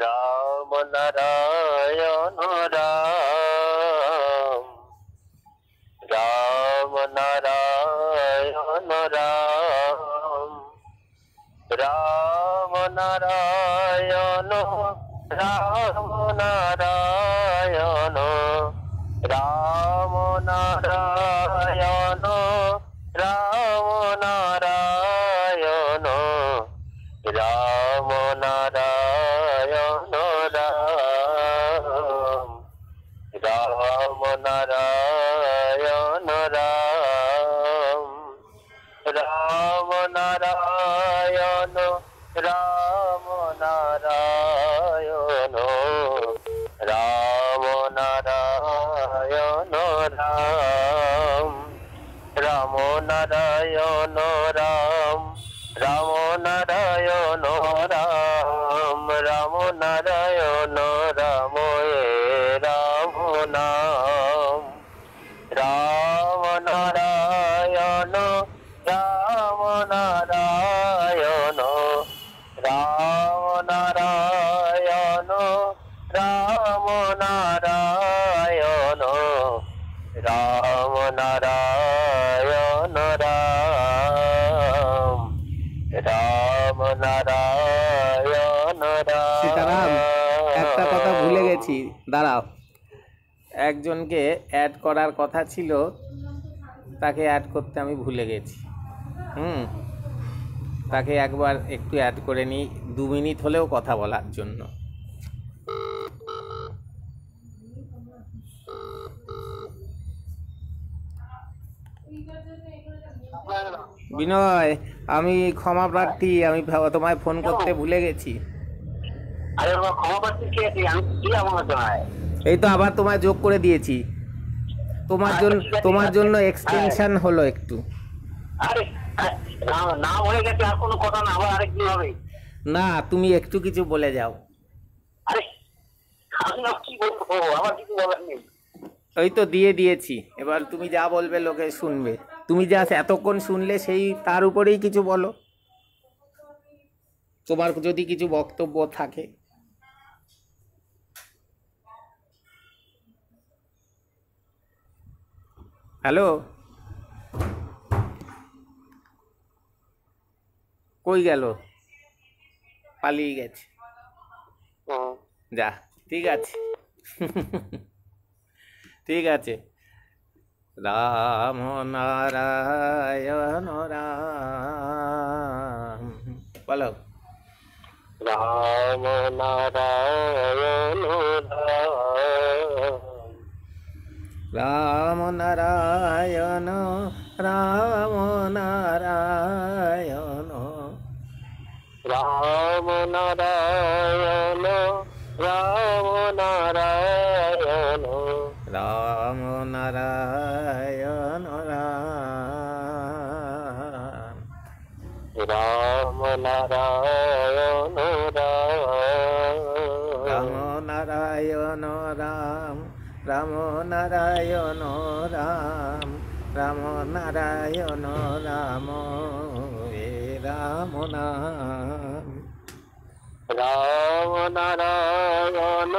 রাম নারায়ণ রাম রাম নারায়ণ রাম নারায়ণ রাম নারায়ণ রাম নারায়ণ রাম রাম নারায়ণ রাম রাম নারায়ণ রাম নারায়ণ রাম নারায়ণ রাম রাম নারায়ণ রাম রাম নারায়ণ রাম রাম নারায়ণ রাম রাম নাম রাম নারায়ণ রাম নারায়ণ রাম নারায়ণ রাম নারায়ণ রাম নারায়ণ রাম রাম নারায়ণ সীতারাম, একটা কথা রাম। ভুলে গেছি, দাঁড়াও। একজনকে অ্যাড করার কথা ছিল, তাকে অ্যাড করতে আমি ভুলে গেছি। তাকে একবার একটু অ্যাড করে নিই, 2 মিনিট হলেও কথা বলার জন্য। বিনয়, আমি ক্ষমা প্রার্থী, আমি তোমায় ফোন করতে ভুলে গেছি। আরে বাবা, ক্ষমা প্রার্থী কে আছি? আমি কি আমার জানাই? এই তো আবার তোমায় যোগ করে দিয়েছি। তোমার জন্য এক্সটেনশন হলো একটু। আরে নাম হয়ে গেছে, আর কোনো কথা না, আবার আরেক দিন হবে। না, তুমি একটু কিছু বলে যাও। আরে আমি আর কি বলবো, আমার কিছু বলার নেই। ওই তো দিয়ে দিয়েছি, এবার তুমি যা বলবে লোকে শুনবে। তুমি যা এতক্ষণ শুনলে সেই তার উপরেই কিছু বলো, তোমার যদি কিছু বক্তব্য থাকে। হ্যালো, কই গেল? পালিয়ে গেছে। যা, ঠিক আছে। ঠিক আছে। রাম নারায়ণ রাম, বলো। রাম নারায়ণ রাম নারায়ণ রাম নারায়ণ রাম নারায়ণ রাম নারায়ণ রাম নারায়ণ রাম রাম নারায়ণ রাম নারায়ণ রাম রাম নারায়ণ রাম রাম নারায়ণ রাম হে রাম নাম। রাম নারায়ণ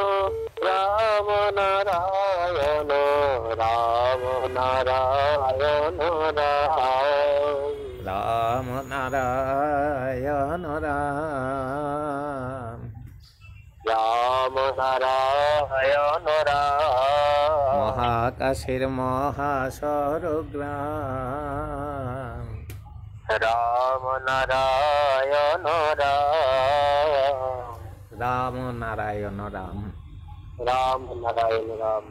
রাম নারায়ণ রাম নারায়ণ রাম নারায়ণ রাম রাম নারায়ণ রাম মহাকাশের মহাসরগ্রাম রাম নারায়ণ রাম রাম নারায়ণ রাম রাম নারায়ণ রাম